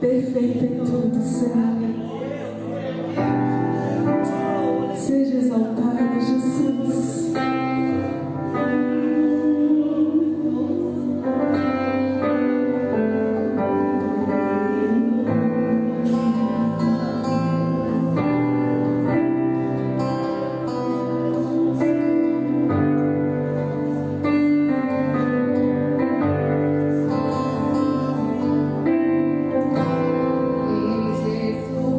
perfeita em tudo, Senhor. Seja exaltado, Jesus. Eis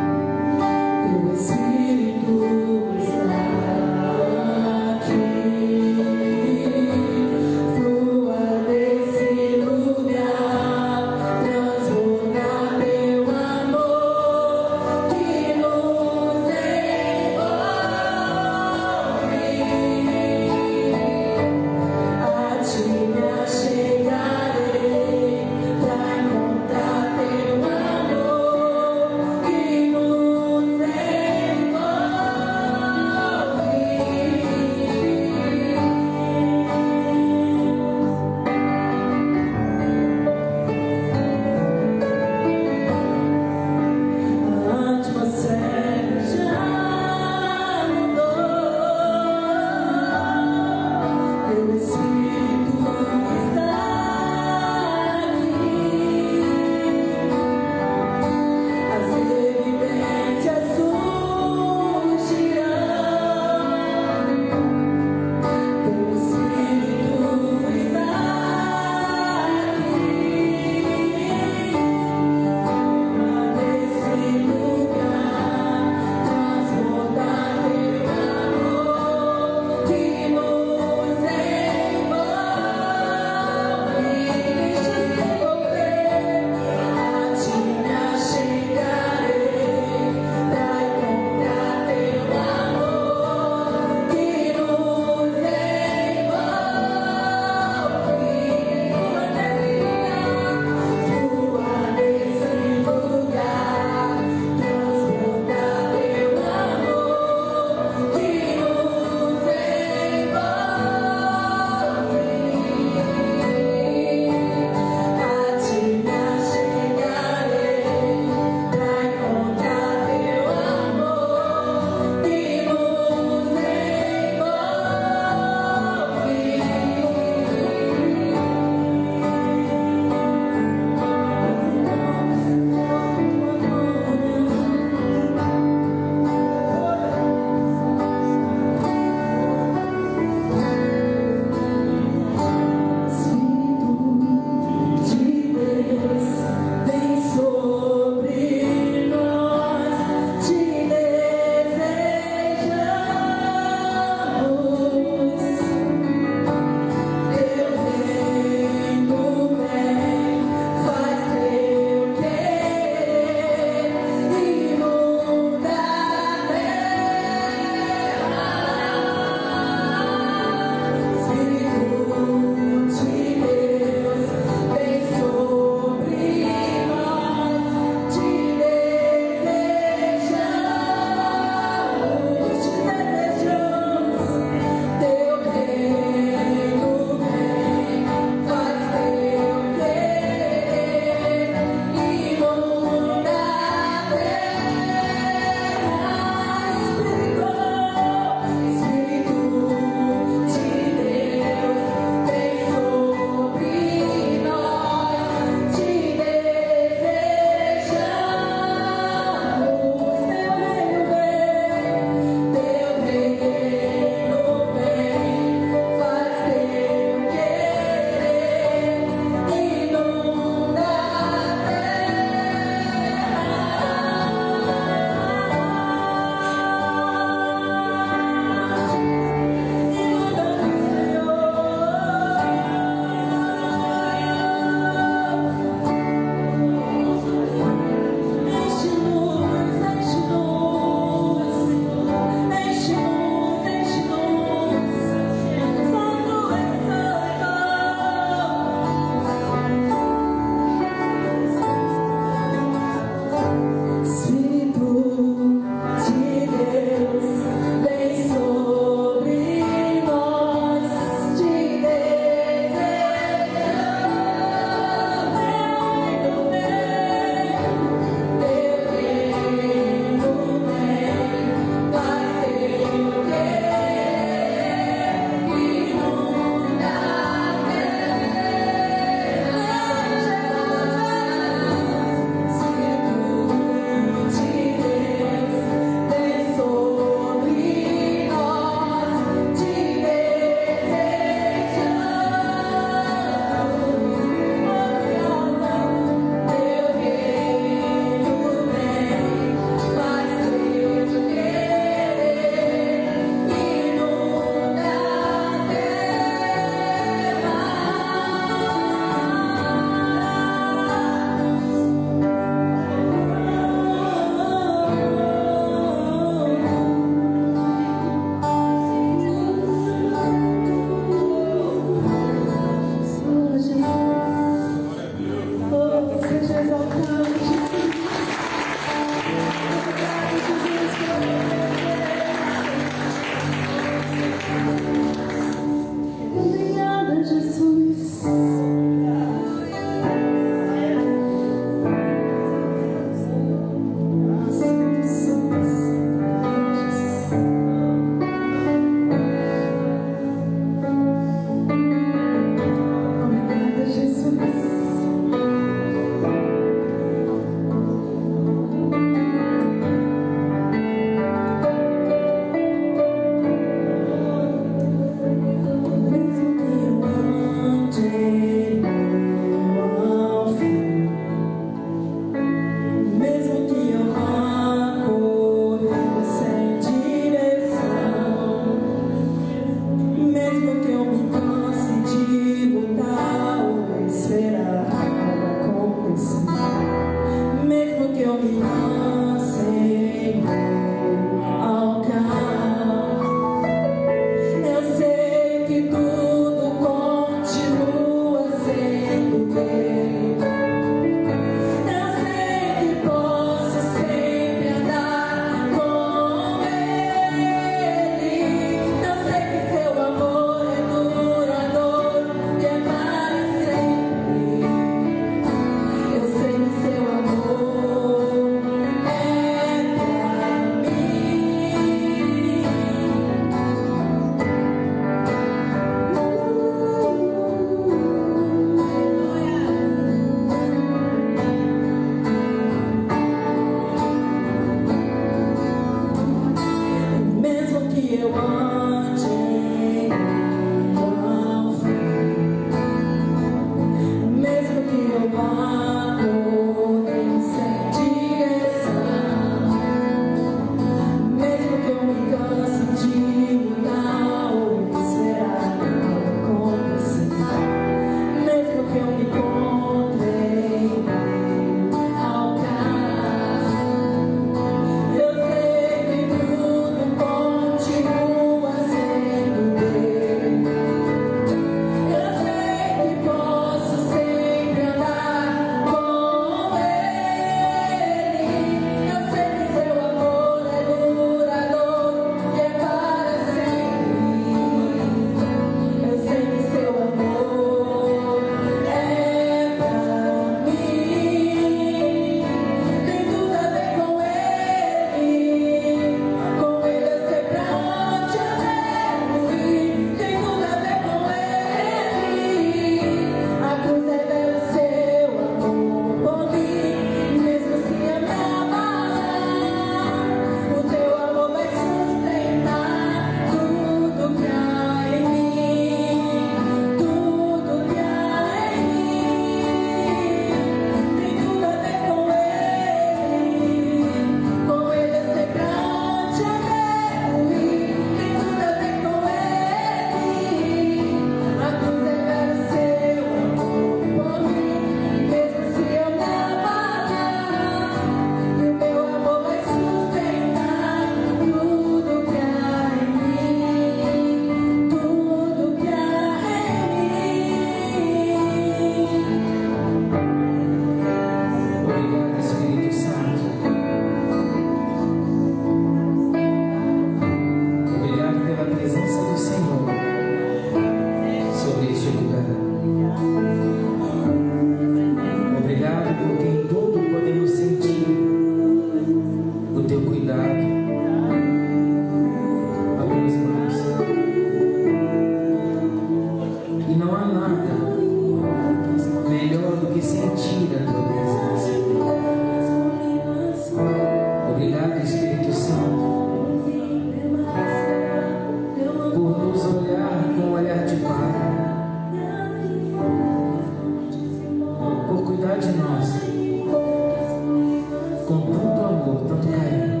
com tanto amor, tanto carinho.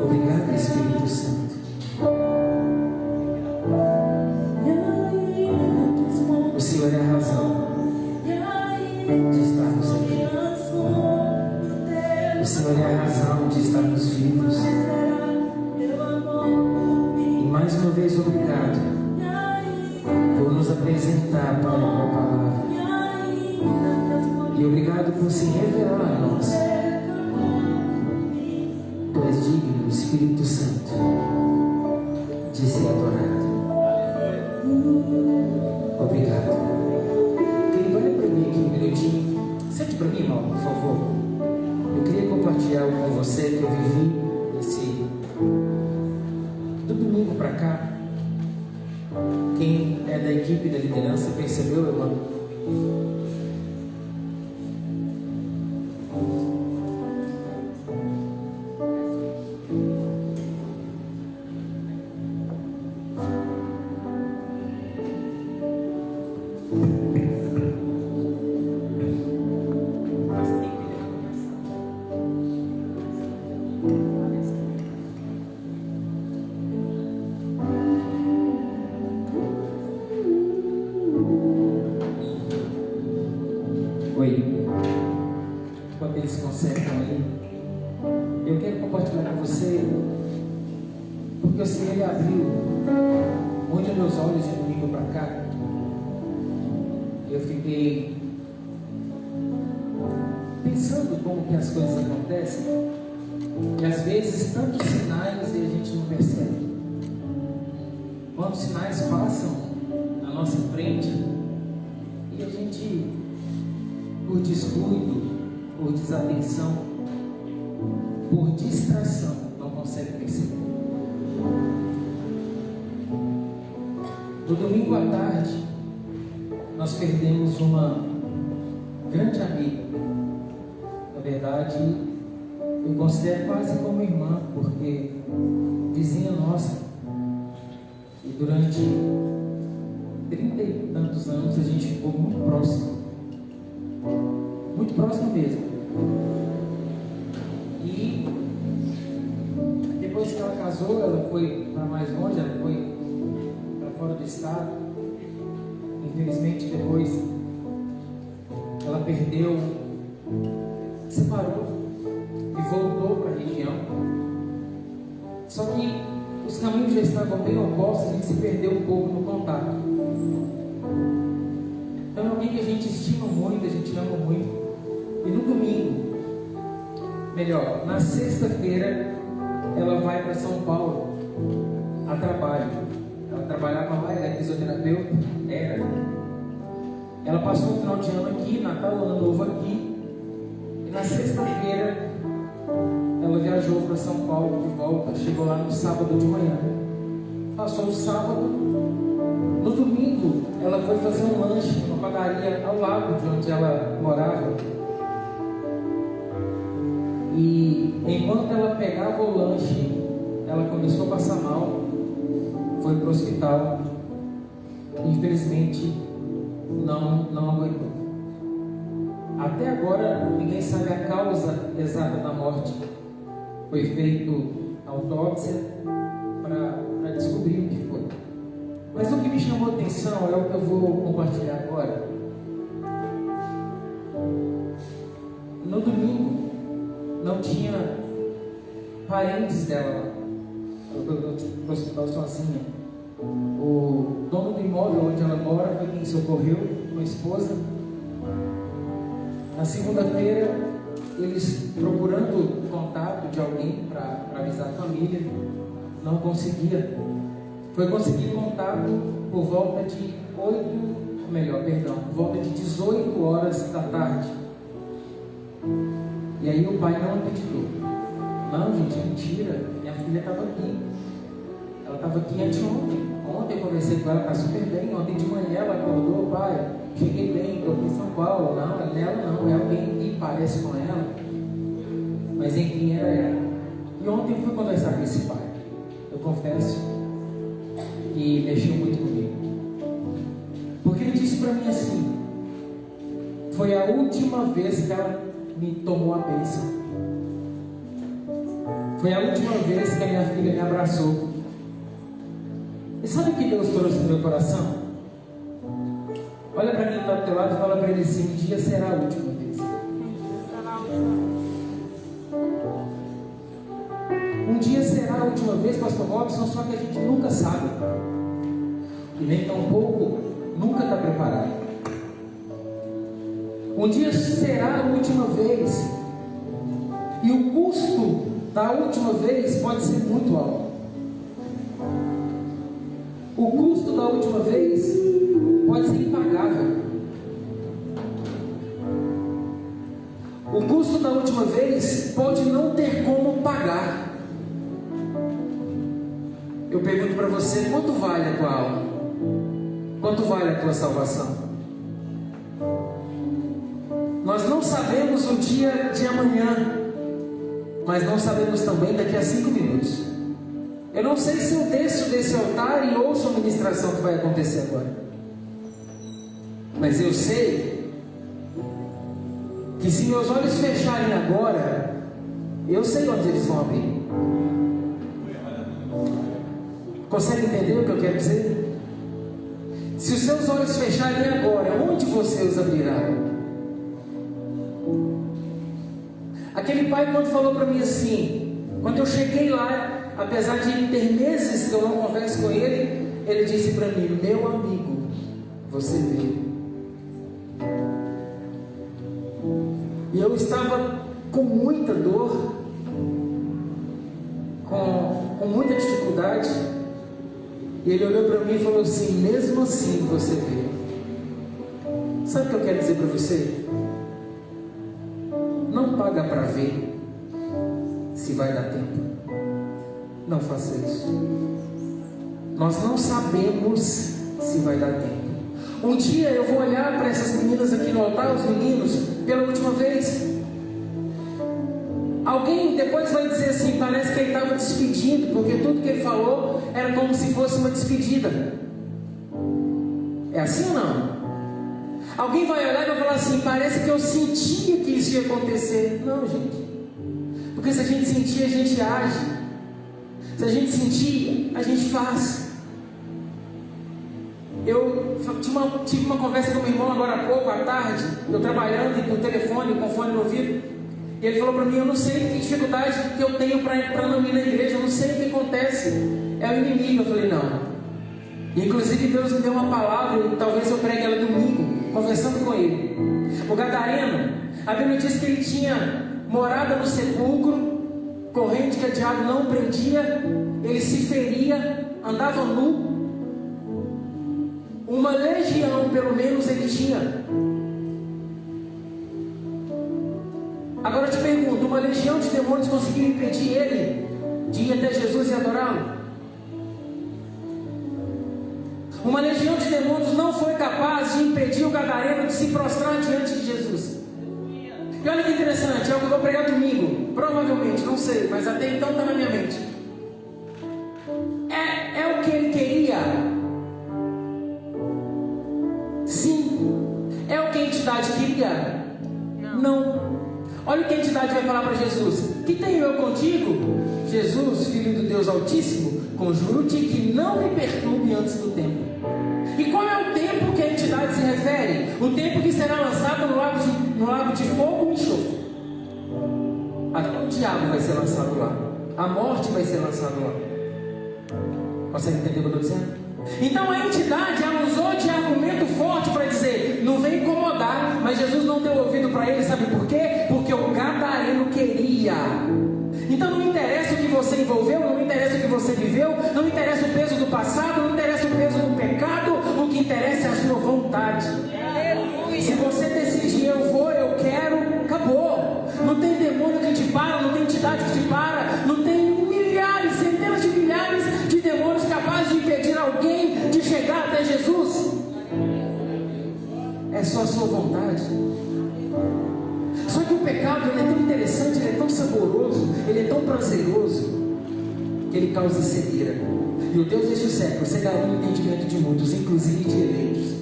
Obrigado, Espírito Santo. O Senhor é a razão de estarmos aqui. O Senhor é a razão de estarmos vivos. E mais uma vez, obrigado por nos apresentar para a tua palavra. E obrigado por se revelar a nós. Tu és digno, Espírito Santo, de ser adorado. Obrigado. Querido, olha para mim aqui um minutinho. Sente para mim, irmão, por favor. Eu queria compartilhar algo com você que eu vivi do domingo para cá. Quem é da equipe da liderança percebeu, irmão? Enquanto eles consertam aí, eu quero compartilhar com você, porque o Senhor ele abriu muito meus olhos de domingo para cá. Eu fiquei pensando como que as coisas acontecem, e às vezes tantos sinais e a gente não percebe. Quando os sinais passam na nossa frente e a gente, por descuido, por desatenção, por distração, não consegue perceber. No domingo à tarde, nós perdemos uma grande amiga. Na verdade, eu considero quase como irmã, porque vizinha nossa. E durante 30 e tantos anos a gente ficou muito próximo. Muito próximo mesmo. E depois que ela casou, ela foi para mais longe, ela foi para fora do estado. Infelizmente, depois ela perdeu, separou e voltou para a região. Só que os caminhos já estavam bem opostos, a gente se perdeu um pouco no contato. Então é alguém que a gente estima muito, a gente ama muito. E no domingo, melhor, na sexta-feira, ela vai para São Paulo a trabalho. Ela trabalhava lá, ela é fisioterapeuta, Ela passou o final de ano aqui, Natal, Ano Novo aqui. E na sexta-feira, ela viajou para São Paulo de volta. Chegou lá no sábado de manhã. Passou o sábado. No domingo, ela foi fazer um lanche numa padaria ao lado de onde ela morava. E enquanto ela pegava o lanche, ela começou a passar mal, foi para o hospital. Infelizmente, não aguentou. Até agora, ninguém sabe a causa exata da morte. Foi feito autópsia para descobrir o que foi. Mas o que me chamou a atenção é o que eu vou compartilhar agora. No domingo, não tinha parentes dela lá. Ela foi para o hospital sozinha. O dono do imóvel onde ela mora foi quem socorreu, com a esposa. Na segunda-feira, eles procurando contato de alguém para avisar a família, não conseguia. Foi conseguir contato por volta de por volta de 18 horas da tarde. E aí o pai não acreditou. Não, gente, é mentira. Minha filha estava aqui. Ela estava aqui anteontem. Ontem eu conversei com ela, está super bem. Ontem de manhã ela acordou, pai, cheguei bem, estou aqui em São Paulo. Não, é nela não, é alguém que parece com ela. Mas enfim, era ela. E ontem eu fui conversar com esse pai. Eu confesso que mexeu muito comigo. Porque ele disse para mim assim: foi a última vez que ela me tomou a bênção. Foi a última vez que a minha filha me abraçou. E sabe o que Deus trouxe no meu coração? Olha para quem está do teu lado e fala para ele assim: um dia será a última vez. Um dia será a última vez, pastor Robson, só que a gente nunca sabe. E nem tão pouco, nunca está preparado. Um dia será a última vez. E o custo da última vez pode ser muito alto. O custo da última vez pode ser impagável. O custo da última vez pode não ter como pagar. Eu pergunto para você: quanto vale a tua alma? Quanto vale a tua salvação? Nós não sabemos o dia de amanhã, mas não sabemos também daqui a 5 minutos. Eu não sei se eu desço desse altar e ouço a ministração que vai acontecer agora, mas eu sei que se meus olhos fecharem agora, eu sei onde eles vão abrir. Consegue entender o que eu quero dizer? Se os seus olhos fecharem agora, onde você os abrirá? Aquele pai, quando falou para mim assim, quando eu cheguei lá, apesar de ter meses que eu não converso com ele, ele disse para mim: meu amigo, você veio. E eu estava com muita dor, com muita dificuldade. E ele olhou para mim e falou assim: mesmo assim você veio. Sabe o que eu quero dizer para você? Não paga para ver se vai dar tempo. Não faça isso. Nós não sabemos se vai dar tempo. Um dia eu vou olhar para essas meninas aqui no altar, os meninos, pela última vez. Alguém depois vai dizer assim: parece que ele estava despedindo, porque tudo que ele falou era como se fosse uma despedida. É assim ou não? Alguém vai olhar e vai falar assim: parece que eu sentia que isso ia acontecer. Não, gente. Porque se a gente sentir, a gente age. Se a gente sentir, a gente faz. Eu tive uma conversa com meu irmão agora há pouco, à tarde. Eu trabalhando e com o telefone, com o fone no ouvido. E ele falou para mim: eu não sei que dificuldade que eu tenho para não ir na igreja. Eu não sei o que acontece. É o inimigo. Eu falei: não. Inclusive Deus me deu uma palavra, e talvez eu pregue ela domingo, conversando com ele. O gadareno, a Bíblia diz que ele tinha morada no sepulcro, corrente que o diabo não prendia, ele se feria, andava nu. Uma legião pelo menos ele tinha. Agora eu te pergunto: uma legião de demônios conseguiu impedir ele de ir até Jesus e adorá-lo? Uma legião de demônios não foi capaz de impedir o gadareno de se prostrar diante de Jesus. E olha que interessante, é o que eu vou pregar domingo, provavelmente, não sei, mas até então está na minha mente. É o que ele queria? Sim. É o que a entidade queria? Não. Olha o que a entidade vai falar para Jesus: que tenho eu contigo, Jesus, Filho do Deus Altíssimo? Conjuro-te que não me perturbe antes do tempo. E qual é o tempo que a entidade se refere? O tempo que será lançado no lago de fogo e enxofre. Até o diabo vai ser lançado lá. A morte vai ser lançada lá. Consegue entender o que eu estou dizendo? Então a entidade ela usou de argumento forte para dizer: não vem incomodar. Mas Jesus não deu ouvido para ele, sabe por quê? Porque o gadareno queria. Então não interessa o que você envolveu, não interessa o que você viveu, não interessa o peso do passado, não interessa o peso do pecado, o que interessa é a sua vontade. Se você decidir: eu vou, eu quero, acabou. Não tem demônio que te para, não tem entidade que te para, não tem milhares, centenas de milhares de demônios capazes de impedir alguém de chegar até Jesus. É só a sua vontade. Só que o pecado ele é tão interessante, ele é tão saboroso, ele é tão prazeroso, que ele causa cegueira. E o Deus deste século cegará o entendimento de muitos, inclusive de eleitos.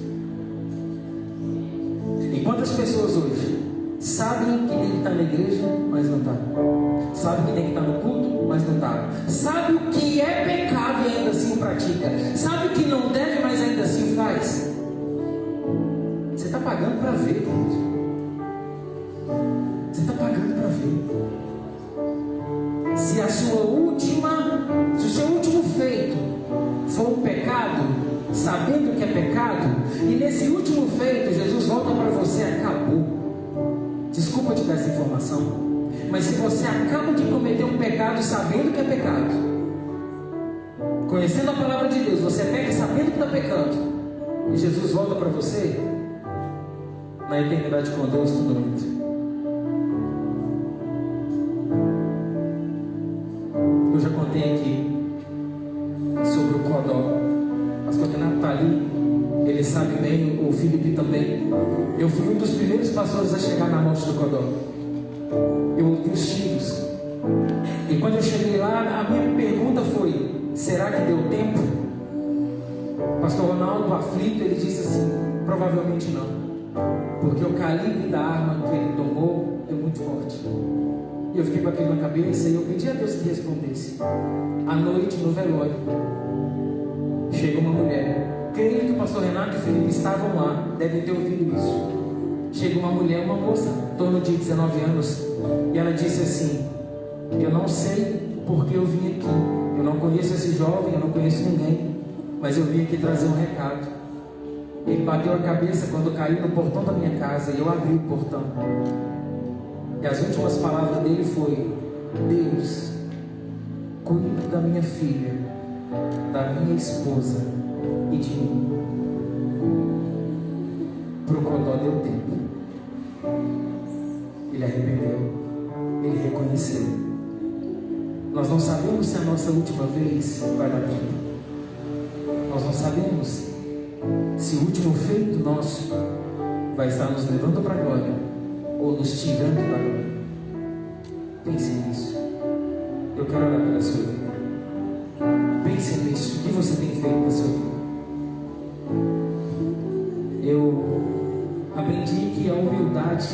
Enquanto as pessoas hoje sabem que ele está na igreja, mas não está. Sabe que tem que estar no culto, mas não está. Sabe o que é pecado e ainda assim pratica. Sabe o que não deve, mas ainda assim faz. Você está pagando para ver, querido. Você está pagando para ver. Se o seu último feito for um pecado, sabendo que é pecado, e nesse último feito Jesus volta para você, acabou. Desculpa te dar essa informação, mas se você acaba de cometer um pecado sabendo que é pecado, conhecendo a palavra de Deus, você peca sabendo que está pecando, e Jesus volta para você, na eternidade com Deus tudo muito. Eu já contei aqui sobre o Codó. O pastor Renato está ali, ele sabe bem, o Felipe também. Eu fui um dos primeiros pastores a chegar na morte do Codó. Eu ouvi os tiros. E quando eu cheguei lá, a minha pergunta foi: será que deu tempo? O pastor Ronaldo, aflito, ele disse assim: provavelmente não, porque o calibre da arma que ele tomou é muito forte. E eu fiquei com aquilo na cabeça e eu pedi a Deus que respondesse. À noite, no velório, chega uma mulher. Creio que o pastor Renato e o Felipe estavam lá, devem ter ouvido isso. Chega uma mulher, uma moça, em torno de 19 anos, e ela disse assim: eu não sei porque eu vim aqui, eu não conheço esse jovem, eu não conheço ninguém, mas eu vim aqui trazer um recado. Ele bateu a cabeça quando caiu no portão da minha casa, e eu abri o portão. E as últimas palavras dele foi: Deus, cuide da minha filha, da minha esposa e de mim. Pro Codó deu tempo. Ele arrependeu, ele reconheceu. Nós não sabemos se a nossa última vez vai dar tempo. Nós não sabemos se o último feito nosso vai estar nos levando para a glória ou nos tirando da glória. Pense nisso. Eu quero orar pela sua vida. Pense nisso. O que você tem feito na sua vida? Eu aprendi que a humildade,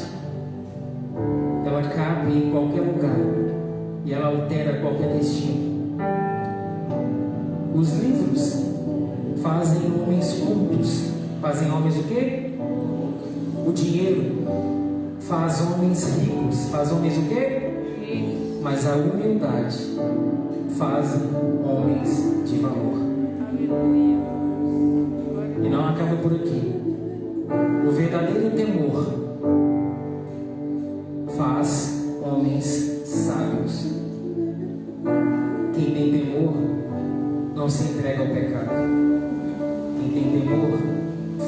ela cabe em qualquer lugar e ela altera qualquer destino. Os livros fazem homens cultos. Fazem homens o quê? O dinheiro faz homens ricos. Faz homens o quê? Mas a humildade faz homens de valor. E não acaba por aqui. O verdadeiro temor faz homens sábios. Quem tem temor não se entrega ao pecado. Quem tem temor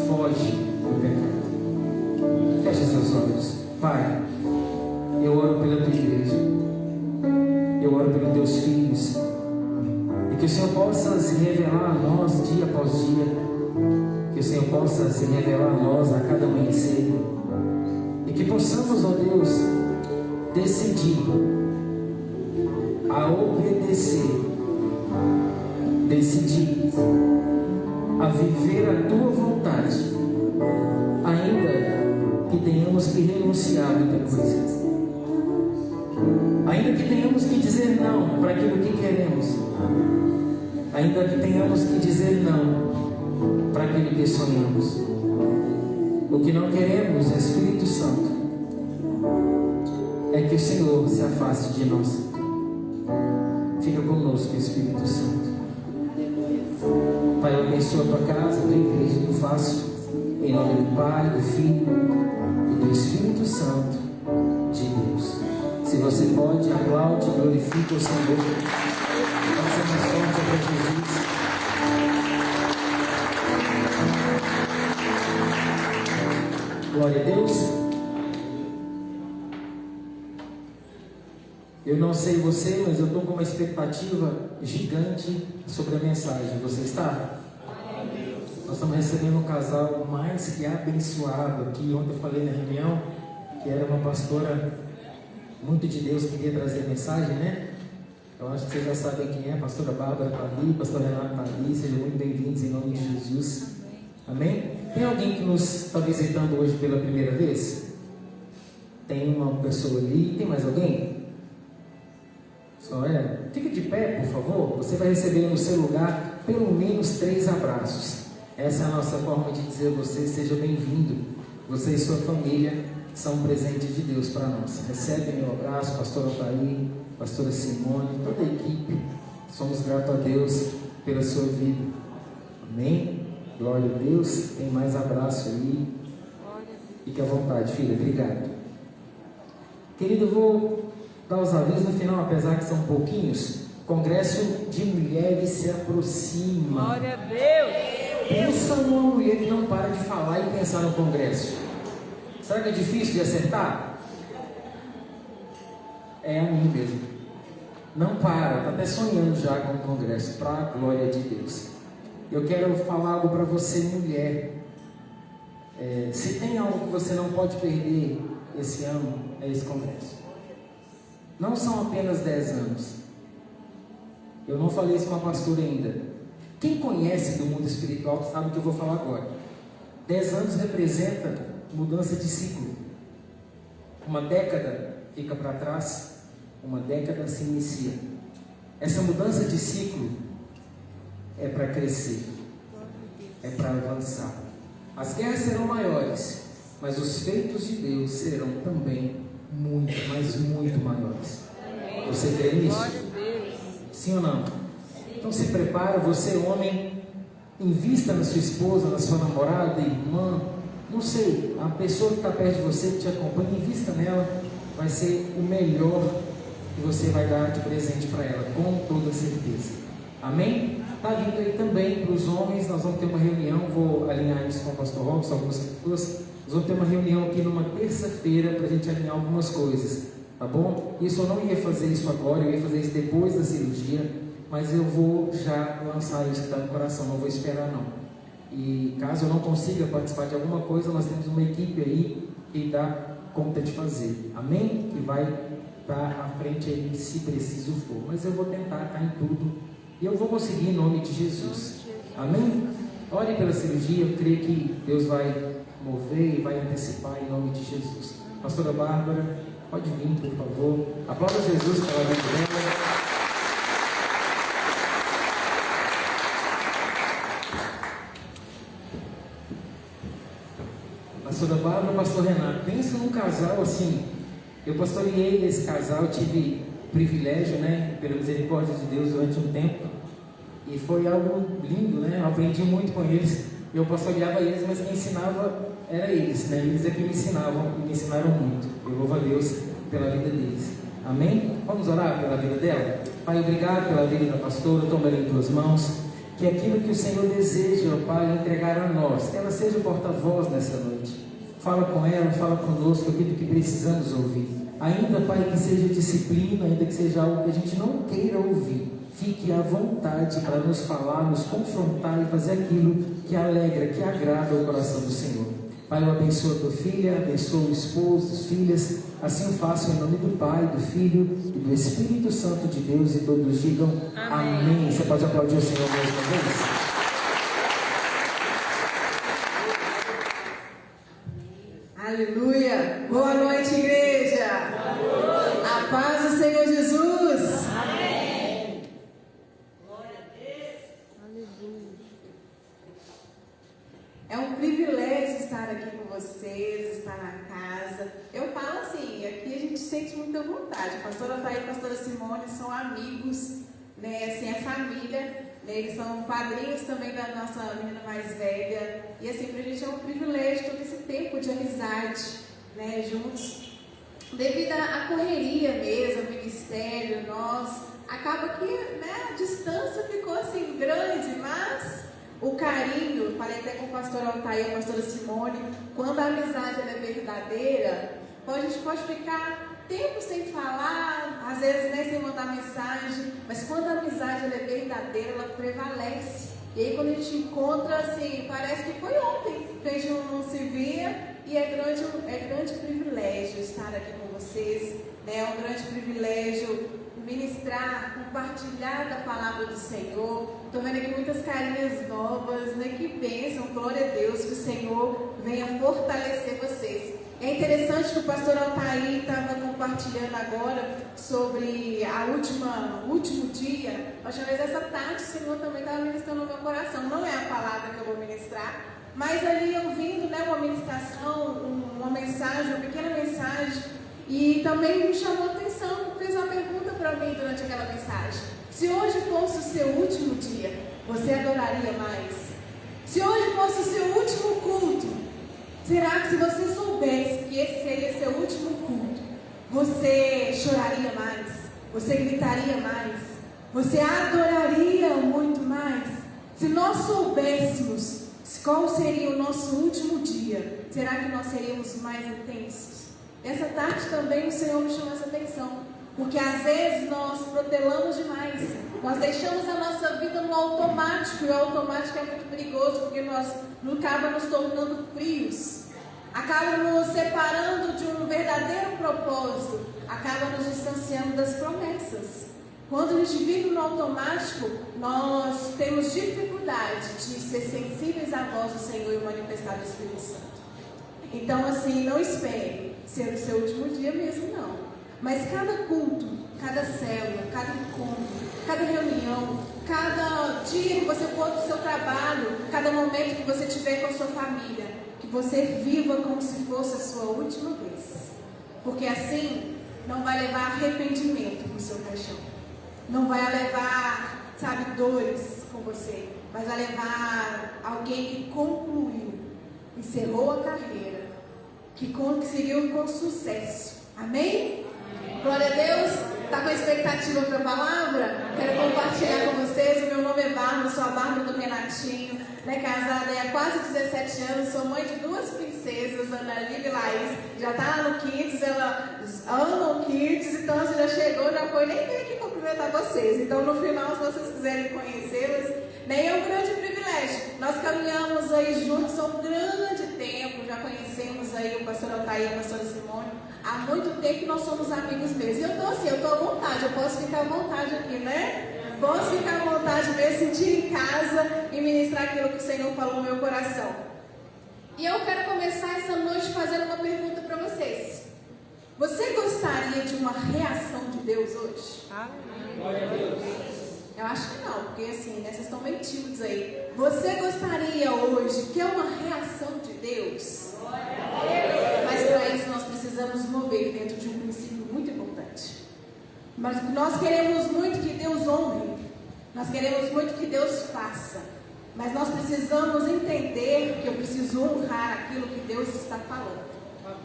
foge do pecado. Feche seus olhos. Pai, eu oro pela tua igreja, eu oro pelos teus filhos, e que o Senhor possa se revelar a nós dia após dia, que o Senhor possa se revelar a nós a cada amanhecer, e que possamos, ó Deus, decidir a obedecer, decidir a viver a tua vontade, ainda que tenhamos que renunciar a muita coisa, ainda que tenhamos que dizer não para aquilo que queremos, ainda que tenhamos que dizer não para aquilo que sonhamos. O que não queremos, Espírito Santo, é que o Senhor se afaste de nós. Fica conosco, Espírito Santo. Pai, eu abençoo a tua casa, a tua igreja, eu faço em nome do Pai, do Filho e do Espírito Santo de Deus. Se você pode, aplaude, glorifica o Senhor. Nossa missão para Jesus. Glória a Deus. Eu não sei você, mas eu estou com uma expectativa gigante sobre a mensagem. Você está? Nós estamos recebendo um casal mais que abençoado aqui. Ontem eu falei na reunião que era uma pastora muito de Deus que queria trazer a mensagem, né? Eu acho que vocês já sabem quem é. A pastora Bárbara está ali, a pastora Renata está ali. Sejam muito bem-vindos em nome de Jesus. Amém? Tem alguém que nos está visitando hoje pela primeira vez? Tem uma pessoa ali. Tem mais alguém? Só ela? Fique de pé, por favor. Você vai receber no seu lugar pelo menos 3 abraços. Essa é a nossa forma de dizer a você: seja bem-vindo. Você e sua família são um presente de Deus para nós. Recebe meu abraço, pastor Altair, pastora Simone, toda a equipe. Somos gratos a Deus pela sua vida. Amém? Glória a Deus. Tem mais abraço aí. Fique à vontade, filha. Obrigado. Querido, eu vou dar os avisos no final, apesar que são pouquinhos. Congresso de Mulheres se aproxima. Glória a Deus. Pensa numa mulher que não para de falar e pensar no congresso. Será que é difícil de acertar? É a mim mesmo. Não para, está até sonhando já com o congresso, para a glória de Deus. Eu quero falar algo para você, mulher. Se tem algo que você não pode perder esse ano, é esse congresso. Não são apenas 10 anos. Eu não falei isso com a pastora ainda. Quem conhece do mundo espiritual sabe o que eu vou falar agora. 10 anos representa mudança de ciclo. Uma década fica para trás, uma década se inicia. Essa mudança de ciclo é para crescer, é para avançar. As guerras serão maiores, mas os feitos de Deus serão também muito, mas muito maiores. Você crê nisso? Sim ou não? Então se prepara, você homem, invista na sua esposa, na sua namorada, irmã, não sei, a pessoa que está perto de você, que te acompanha, invista nela, vai ser o melhor que você vai dar de presente para ela, com toda certeza. Amém? Está vindo aí também para os homens, nós vamos ter uma reunião, vou alinhar isso com o pastor Robson, algumas pessoas, nós vamos ter uma reunião aqui numa terça-feira para a gente alinhar algumas coisas, tá bom? Isso eu não ia fazer isso agora, eu ia fazer isso depois da cirurgia, mas eu vou já lançar isso que está no coração, não vou esperar não. E caso eu não consiga participar de alguma coisa, nós temos uma equipe aí que dá conta de fazer, amém? Que vai estar à frente aí se preciso for, mas eu vou tentar estar em tudo e eu vou conseguir em nome de Jesus, amém? Ore pela cirurgia, eu creio que Deus vai mover e vai antecipar em nome de Jesus. Pastora Bárbara, pode vir, por favor. Aplauda Jesus pela vida dela. Pastora Bárbara e pastor Renato, pensa num casal assim. Eu pastoreei esse casal, tive privilégio, né, pela misericórdia de Deus durante um tempo, e foi algo lindo, né? Eu aprendi muito com eles. Eu pastoreava eles, mas quem ensinava era eles, né? Eles é que me ensinavam e me ensinaram muito. Eu louvo a Deus pela vida deles. Amém? Vamos orar pela vida dela? Pai, obrigado pela vida da pastora, toma ela em tuas mãos. Que aquilo que o Senhor deseja, ó Pai, entregar a nós, que ela seja o porta-voz nessa noite. Fala com ela, fala conosco aquilo que precisamos ouvir. Ainda, Pai, que seja disciplina, ainda que seja algo que a gente não queira ouvir, fique à vontade para nos falar, nos confrontar e fazer aquilo que alegra, que agrada o coração do Senhor. Pai, eu abençoo a tua filha, abençoo o esposo, as filhas, assim o faço em nome do Pai, do Filho e do Espírito Santo de Deus, e todos digam amém. Você pode aplaudir o Senhor mais uma vez? Aleluia! Boa noite, igreja! A paz do Senhor Jesus! Amém! Glória a Deus! Aleluia! É um privilégio estar aqui com vocês, estar na casa. Eu falo assim, aqui a gente sente muita vontade. A pastora Altair e a pastora Simone são amigos, né? Assim, é família. Eles são padrinhos também da nossa menina mais velha. E assim, pra gente é um privilégio todo esse tempo de amizade, né, juntos. Devido à correria mesmo, ao ministério, nós, acaba que, né, a distância ficou assim grande, mas o carinho, falei até com o pastor Altair e a pastora Simone, quando a amizade ela é verdadeira, a gente pode ficar tempo sem falar, às vezes nem sem mandar mensagem, mas quando a amizade ela é verdadeira, ela prevalece. E aí quando a gente encontra, assim, parece que foi ontem que a gente não se via, e é grande privilégio estar aqui com vocês, né? É um grande privilégio ministrar, compartilhar da palavra do Senhor. Estou vendo aqui muitas carinhas novas, né? Que bênção, glória a Deus, que o Senhor venha fortalecer vocês. É interessante que o pastor Altair estava compartilhando agora sobre o último dia. Mas talvez essa tarde o Senhor também estava ministrando no meu coração. Não é a palavra que eu vou ministrar, mas ali ouvindo, né, uma ministração, uma mensagem, uma pequena mensagem, e também me chamou a atenção, fez uma pergunta para mim durante aquela mensagem. Se hoje fosse o seu último dia, você adoraria mais? Se hoje fosse o seu último culto, será que se você soubesse que esse seria seu último culto, você choraria mais? Você gritaria mais? Você adoraria muito mais? Se nós soubéssemos qual seria o nosso último dia, será que nós seríamos mais intensos? Essa tarde também o Senhor me chamou essa atenção, porque às vezes nós protelamos demais, nós deixamos a nossa vida no automático, e o automático é muito perigoso, porque nós acaba nos tornando frios, acaba nos separando de um verdadeiro propósito, acaba nos distanciando das promessas. Quando a gente vive no automático, nós temos dificuldade de ser sensíveis à voz do Senhor e manifestar o Espírito Santo. Então, assim, não espere ser o seu último dia mesmo, não. Mas cada culto, cada célula, cada encontro, cada reunião, cada dia que você for do seu trabalho, cada momento que você tiver com a sua família, que você viva como se fosse a sua última vez. Porque assim, não vai levar arrependimento para o seu caixão. Não vai levar, sabe, dores com você. Mas vai levar alguém que concluiu, encerrou a carreira, que conseguiu com sucesso. Amém? Glória a Deus. Está com expectativa para a palavra? Quero compartilhar com vocês. O meu nome é Bárbara, sou a Bárbara do Renatinho, né, casada há quase 17 anos, sou mãe de 2 princesas, Ana Lívia e Laís. Já está lá no Kids, ela ama o Kids, então você já chegou, já foi, nem veio aqui cumprimentar vocês. Então no final, se vocês quiserem conhecê-las, né, é um grande privilégio. Nós caminhamos aí juntos há um grande tempo, já conhecemos aí o pastor Altair e a pastora Simone. Há muito tempo que nós somos amigos mesmo. E eu estou assim, eu estou à vontade, eu posso ficar à vontade aqui, né? Posso ficar à vontade mesmo, sentir em casa e ministrar aquilo que o Senhor falou no meu coração. E eu quero começar essa noite fazendo uma pergunta para vocês. Você gostaria de uma reação de Deus hoje? Glória a Deus. Eu acho que não, porque assim, né, vocês estão meio tímidos aí. Você gostaria hoje que é uma reação de Deus? Mas para isso nós precisamos mover dentro de um princípio muito importante. Mas nós queremos muito que Deus honre, nós queremos muito que Deus faça, mas nós precisamos entender que eu preciso honrar aquilo que Deus está falando.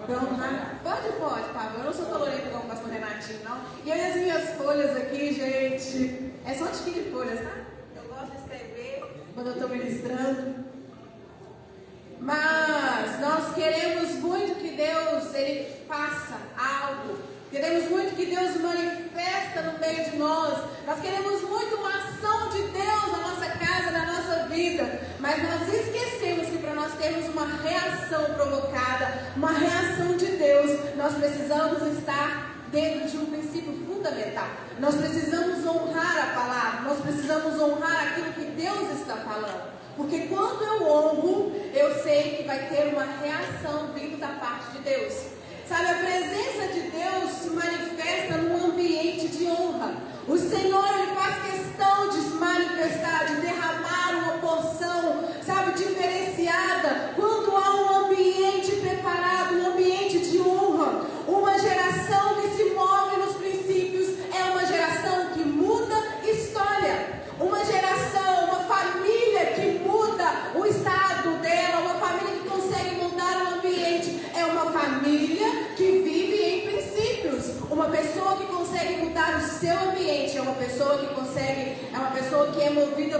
Honrar. Pode, Pablo. Eu não sou colorido como o pastor Renatinho, não. E aí as minhas folhas aqui, gente, é só um tiquinho de folhas, tá? Eu gosto de escrever quando eu estou ministrando. Mas nós queremos muito que Deus ele faça algo. Queremos muito que Deus manifesta no meio de nós. Nós queremos muito uma ação de Deus na nossa casa, na nossa vida. Mas nós esquecemos que para nós termos uma reação provocada, uma reação de Deus, nós precisamos estar dentro de um princípio fundamental. Nós precisamos honrar a palavra. Nós precisamos honrar aquilo que Deus está falando. Porque quando eu honro, eu sei que vai ter uma reação vindo da parte de Deus. Sabe, a presença de Deus se manifesta num ambiente de honra. O Senhor, Ele faz questão de se manifestar, de derramar uma porção, sabe, diferenciada. Quando há um ambiente preparado, um ambiente de honra, uma geração que se move nos princípios, é uma geração que muda história. Uma geração, uma família que muda o estado dela, uma família que consegue mudar o ambiente, é uma família que vive em princípios. Uma pessoa que consegue mudar o seu ambiente é uma pessoa que consegue, é uma pessoa que é movida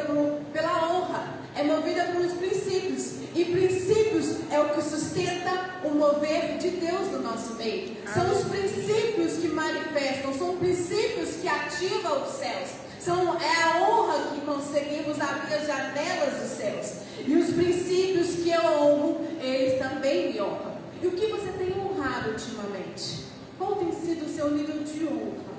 pela honra, é movida pelos princípios. E princípios é o que sustenta o mover de Deus no nosso meio. São os princípios que manifestam, são princípios que ativam os céus. É a honra que conseguimos abrir as janelas dos céus. E os princípios que eu honro, eles também me honram. E o que você tem honrado ultimamente? Qual tem sido o seu nível de honra?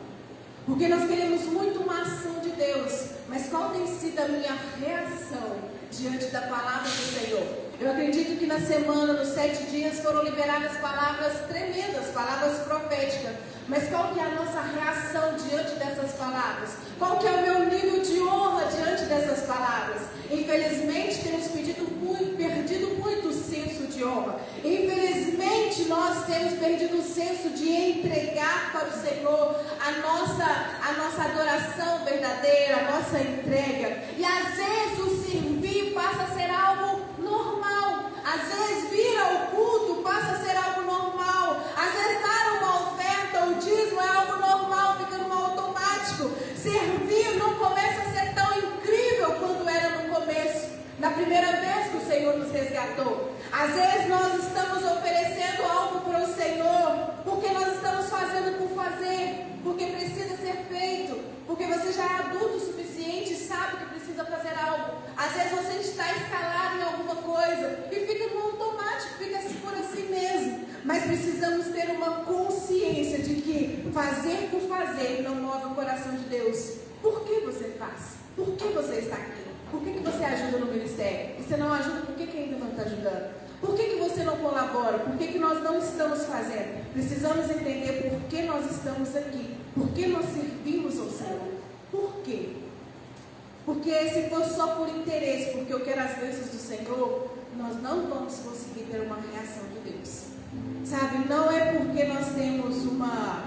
Porque nós queremos muito uma ação de Deus, mas qual tem sido a minha reação diante da palavra do Senhor? Eu acredito que na semana, nos 7 dias, foram liberadas palavras tremendas, palavras proféticas. Mas qual que é a nossa reação diante dessas palavras? Qual que é o meu nível de honra diante dessas palavras? Infelizmente, temos perdido muito o senso de honra. Infelizmente, nós temos perdido o senso de entregar para o Senhor a nossa adoração verdadeira, a nossa entrega. E às vezes o servir passa a ser algo normal. Às vezes vira o culto, passa a ser algo normal. Às vezes dar uma oferta, o dízimo é algo normal, fica no automático. Servir não começa a ser tão incrível quanto era no começo, na primeira vez que o Senhor nos resgatou. Às vezes nós estamos oferecendo algo para o Senhor, porque nós estamos fazendo por fazer, porque precisa ser feito, porque você já é adulto o suficiente e sabe que precisa fazer algo. Às vezes você está escalado em alguma coisa e fica no automático, fica por assim mesmo. Mas precisamos ter uma consciência de que fazer por fazer não move o coração de Deus. Por que você faz? Por que você está aqui? Por que você ajuda no ministério? Você não ajuda, por que ainda não está ajudando? Por que você não colabora? Por que nós não estamos fazendo? Precisamos entender por que nós estamos aqui. Por que nós servimos ao Senhor? Por quê? Porque se for só por interesse, porque eu quero as bênçãos do Senhor, nós não vamos conseguir ter uma reação de Deus. Sabe, não é porque nós temos uma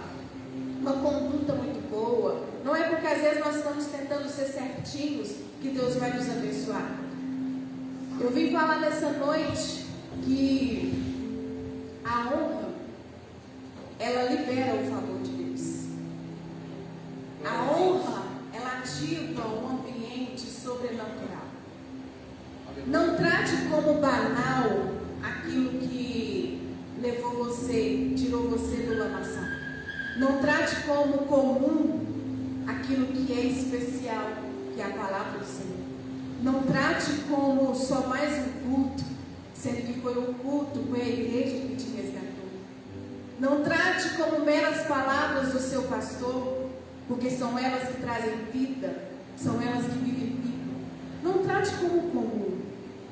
conduta muito boa, não é porque às vezes nós estamos tentando ser certinhos que Deus vai nos abençoar. Eu vim falar nessa noite que a honra, ela libera o favor de Deus. A honra, ela ativa um ambiente sobrenatural. Não trate como banal aquilo que levou você, tirou você do lamaçal. Não trate como comum aquilo que é especial, que é a palavra do Senhor. Não trate como só mais um culto, sendo que foi o culto, foi a igreja que te resgatou. Não trate como meras palavras do seu pastor, porque são elas que trazem vida, são elas que vivificam. Não trate como comum,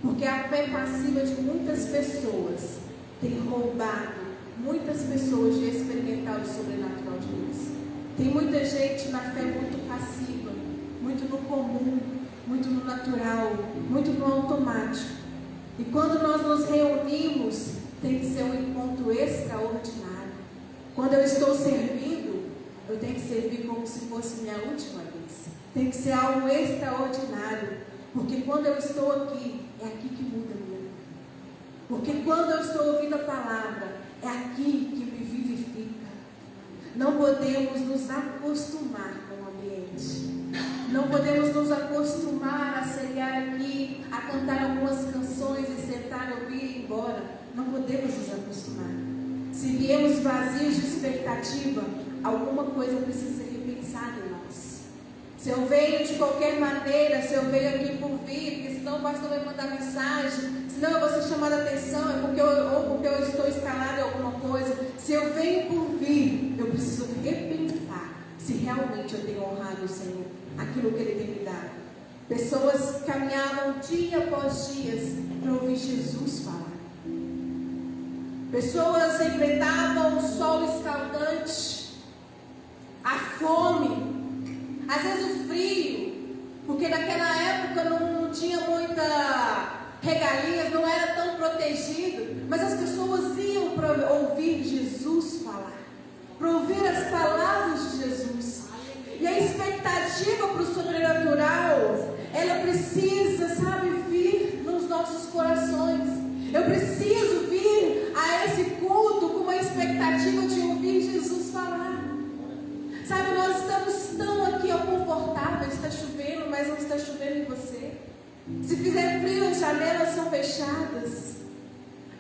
porque a fé passiva de muitas pessoas tem roubado muitas pessoas de experimentar o sobrenatural de Deus. Tem muita gente na fé muito passiva, muito no comum, muito no natural, muito no automático. E quando nós nos reunimos, tem que ser um encontro extraordinário. Quando eu estou servindo, eu tenho que servir como se fosse minha última vez. Tem que ser algo extraordinário. Porque quando eu estou aqui, é aqui que muda a minha vida. Porque quando eu estou ouvindo a palavra, é aqui que me vivifica. Não podemos nos acostumar com o ambiente. Não podemos nos acostumar a chegar aqui, a cantar algumas canções e sentar, ouvir e ir embora. Não podemos nos acostumar. Se viemos vazios de expectativa, alguma coisa precisa ser repensada em nós. Se eu venho de qualquer maneira, se eu venho aqui por vir, porque senão o pastor vai mandar mensagem, senão eu vou ser chamada a atenção, é porque eu estou escalado em alguma coisa. Se eu venho por vir, eu preciso repensar se realmente eu tenho honrado o Senhor, aquilo que Ele tem me dado. Pessoas caminhavam dia após dia para ouvir Jesus falar. Pessoas enfrentavam o sol escaldante, a fome, às vezes o frio, porque naquela época não tinha muita regalias, não era tão protegido, mas as pessoas iam para ouvir Jesus falar, para ouvir as palavras de Jesus. E a expectativa para o sobrenatural, ela precisa, vir nos nossos corações. Eu preciso vir a esse culto com uma expectativa de ouvir Jesus falar. Nós estamos tão aqui confortáveis, está chovendo, mas não está chovendo em você. Se fizer frio, as janelas são fechadas.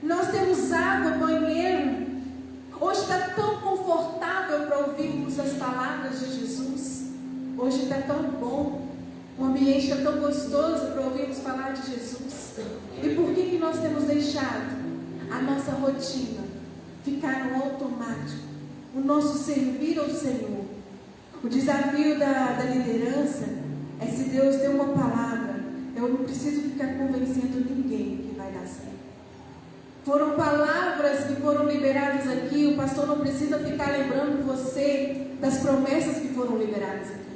Nós temos água, banheiro. Hoje está tão confortável para ouvirmos as palavras de Jesus. Hoje está tão bom. O ambiente está tão gostoso para ouvirmos falar de Jesus. E por que nós temos deixado a nossa rotina ficar no automático? O nosso servir ao Senhor. O desafio da liderança é, se Deus deu uma palavra, eu não preciso ficar convencendo ninguém que vai vai dar certo. Foram palavras que foram liberadas aqui. O pastor não precisa ficar lembrando você das promessas que foram liberadas aqui.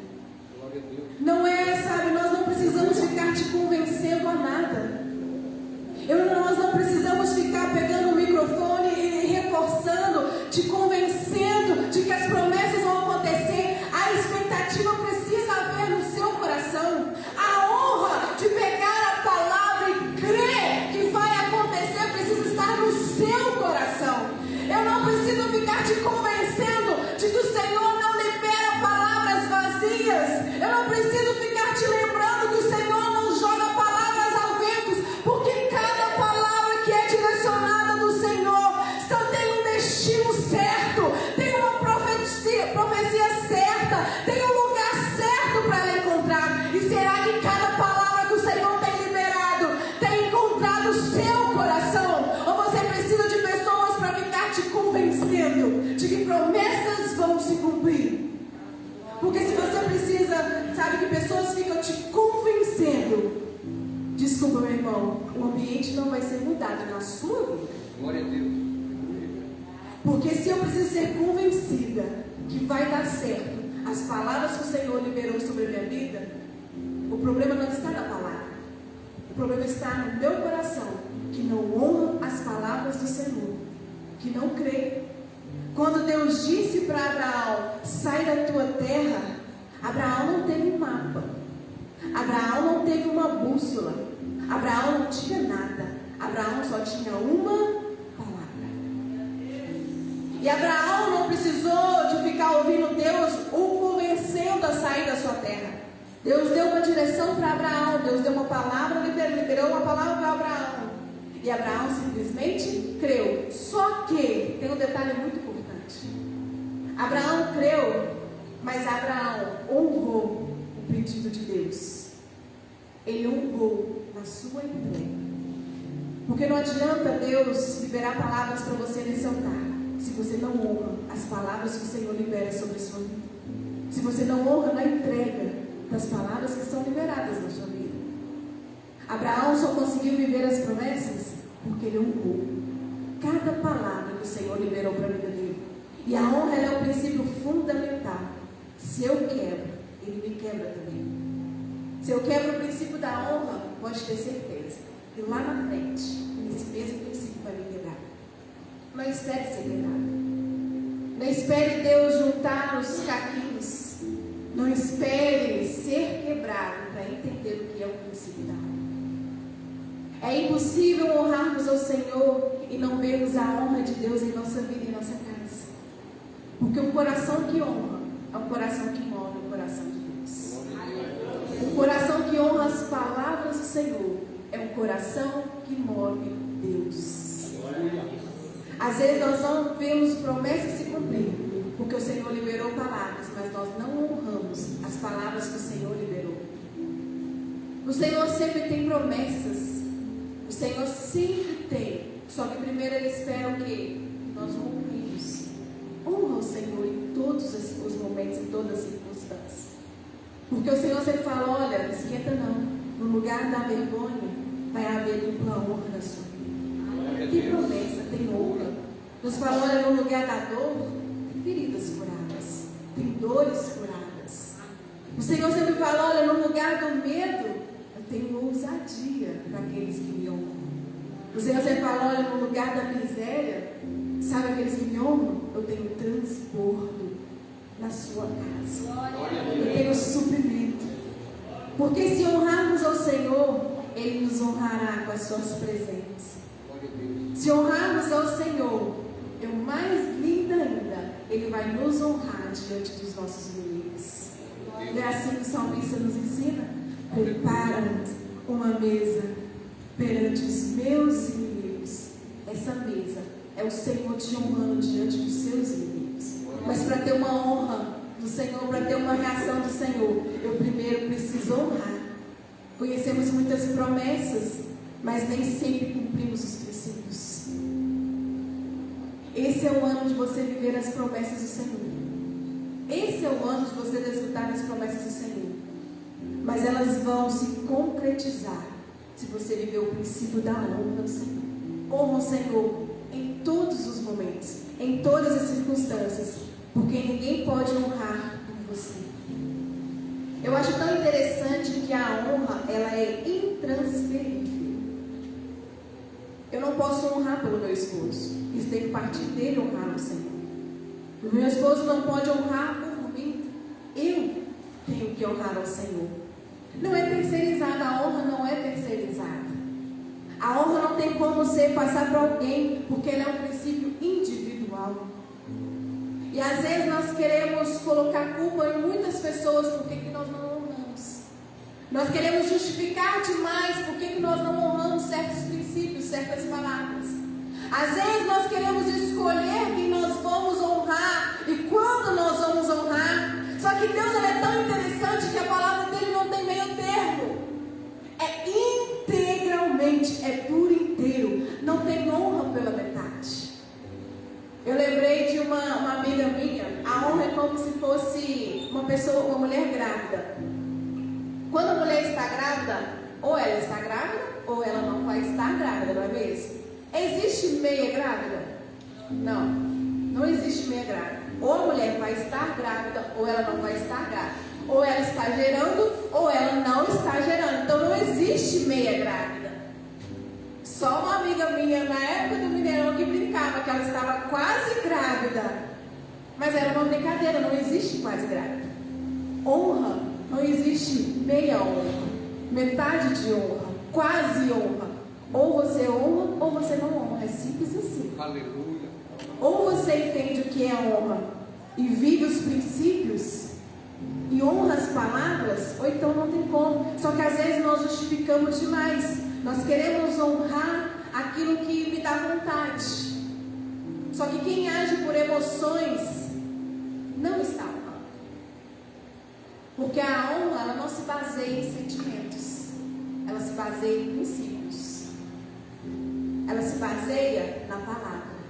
Não é, sabe, nós não precisamos ficar te convencendo a nada. Nós não precisamos ficar pegando o microfone e reforçando, te convencendo de que as promessas vão acontecer. A expectativa precisa haver no seu coração. A honra de pegar a palavra e crer que vai acontecer precisa estar no seu coração. Eu não preciso ficar te convencendo de que o Senhor não libera palavras vazias. Eu não preciso ficar te lembrando que o Senhor não joga palavras ao vento, porque cada palavra que é direcionada do Senhor só tem um destino certo, tem uma profecia certa, tem um lugar certo para ela encontrar. E será que cada palavra que o Senhor tem liberado tem encontrado o seu coração? Ou você precisa de pessoas para ficar te convencendo de que promessas vão se cumprir? Porque se você precisa, sabe, que pessoas ficam te convencendo, desculpa, meu irmão, o ambiente não vai ser mudado na sua vida. Glória a Deus. Porque se eu preciso ser convencida que vai dar certo as palavras que o Senhor liberou sobre a minha vida, o problema não está na palavra. O problema está no meu coração, que não honra as palavras do Senhor, que não crê. Quando Deus disse para Abraão, sai da tua terra, Abraão não teve um mapa, Abraão não teve uma bússola, Abraão não tinha nada, Abraão só tinha uma palavra. E Abraão não precisou de ficar ouvindo Deus o convencendo a sair da sua terra. Deus deu uma direção para Abraão, Deus deu uma palavra, liberou uma palavra para Abraão. E Abraão simplesmente creu. Só que tem um detalhe muito importante. Abraão creu, mas Abraão honrou o pedido de Deus. Ele honrou na sua entrega. Porque não adianta Deus liberar palavras para você nesse altar, se você não honra as palavras que o Senhor libera sobre a sua vida. Se você não honra na entrega das palavras que são liberadas na sua vida. Abraão só conseguiu viver as promessas porque ele honrou cada palavra que o Senhor liberou para a vida dele. E a honra é um princípio fundamental. Se eu quebro, ele me quebra também. Se eu quebro o princípio da honra, pode ter certeza que lá na frente, esse mesmo princípio vai me quebrar. Não espere ser quebrado. Não espere Deus juntar os caquinhos. Não espere ser quebrado para entender o que é o princípio da honra. É impossível honrarmos ao Senhor e não vermos a honra de Deus em nossa vida e em nossa casa. Porque um coração que honra é um coração que move o coração de Deus. Um coração que honra as palavras do Senhor é um coração que move Deus. Às vezes nós não vemos promessas se cumprir, porque o Senhor liberou palavras, mas nós não honramos as palavras que o Senhor liberou. O Senhor sempre tem promessas. O Senhor sempre tem. Só que primeiro Ele espera o quê? Que nós honremos. Honra o Senhor em todos os momentos, em todas as circunstâncias. Porque o Senhor sempre fala, olha, não esquenta não. No lugar da vergonha, vai haver dupla honra na sua vida. Tem promessa, tem honra. Nos fala, olha, no lugar da dor, tem feridas curadas. Tem dores curadas. O Senhor sempre fala, olha, no lugar do medo, eu tenho ousadia para aqueles que me honram. O Senhor sempre fala, olha, no lugar da miséria, sabe aqueles que me honram? Eu tenho transbordo na sua casa. Eu tenho suprimento. Porque se honrarmos ao Senhor, Ele nos honrará com as suas presentes. Se honrarmos ao Senhor, é o mais lindo ainda, Ele vai nos honrar diante dos nossos inimigos. Não é assim que o salmista nos ensina? Prepara uma mesa perante os meus inimigos. Essa mesa é o Senhor te honrando diante dos seus inimigos. Mas para ter uma honra do Senhor, para ter uma reação do Senhor, eu primeiro preciso honrar. Conhecemos muitas promessas, mas nem sempre cumprimos os princípios. Esse é o ano de você viver as promessas do Senhor. Esse é o ano de você desfrutar das promessas do Senhor. Mas elas vão se concretizar se você viver o princípio da honra do Senhor. Honra o Senhor em todos os momentos, em todas as circunstâncias, porque ninguém pode honrar como você. Eu acho tão interessante que a honra, ela é intransferível. Eu não posso honrar pelo meu esposo. Isso tem que partir dele honrar o Senhor. O meu esposo não pode honrar por mim. Eu tenho que honrar ao Senhor. Não é terceirizada, a honra não é terceirizada. A honra não tem como você passar para alguém, porque ela é um princípio individual. E às vezes nós queremos colocar culpa em muitas pessoas porque que nós não honramos. Nós queremos justificar demais porque que nós não honramos certos princípios, certas palavras. Às vezes nós queremos escolher quem nós vamos honrar e quando nós vamos honrar. Só que Deus é tão interessante que a palavra dele não tem meio termo. É integralmente, é por inteiro. Não tem honra pela metade. Eu lembrei de uma amiga minha. A honra é como se fosse uma pessoa, uma mulher grávida. Quando a mulher está grávida, ou ela está grávida, ou ela não vai estar grávida, não é mesmo? Existe meia grávida? Não, não existe meia grávida. Ou a mulher vai estar grávida, ou ela não vai estar grávida. Ou ela está gerando, ou ela não está gerando. Então não existe meia grávida. Só uma amiga minha, na época do Mineirão, que brincava que ela estava quase grávida. Mas era uma brincadeira, não existe quase grávida. Honra, não existe meia honra, metade de honra, quase honra. Ou você honra, ou você não honra. É simples assim. Aleluia. Ou você entende o que é honra e vive os princípios e honra as palavras, ou então não tem como. Só que às vezes nós justificamos demais. Nós queremos honrar aquilo que me dá vontade. Só que quem age por emoções não está honrando. Porque a honra, ela não se baseia em sentimentos. Ela se baseia em princípios. Ela se baseia na palavra.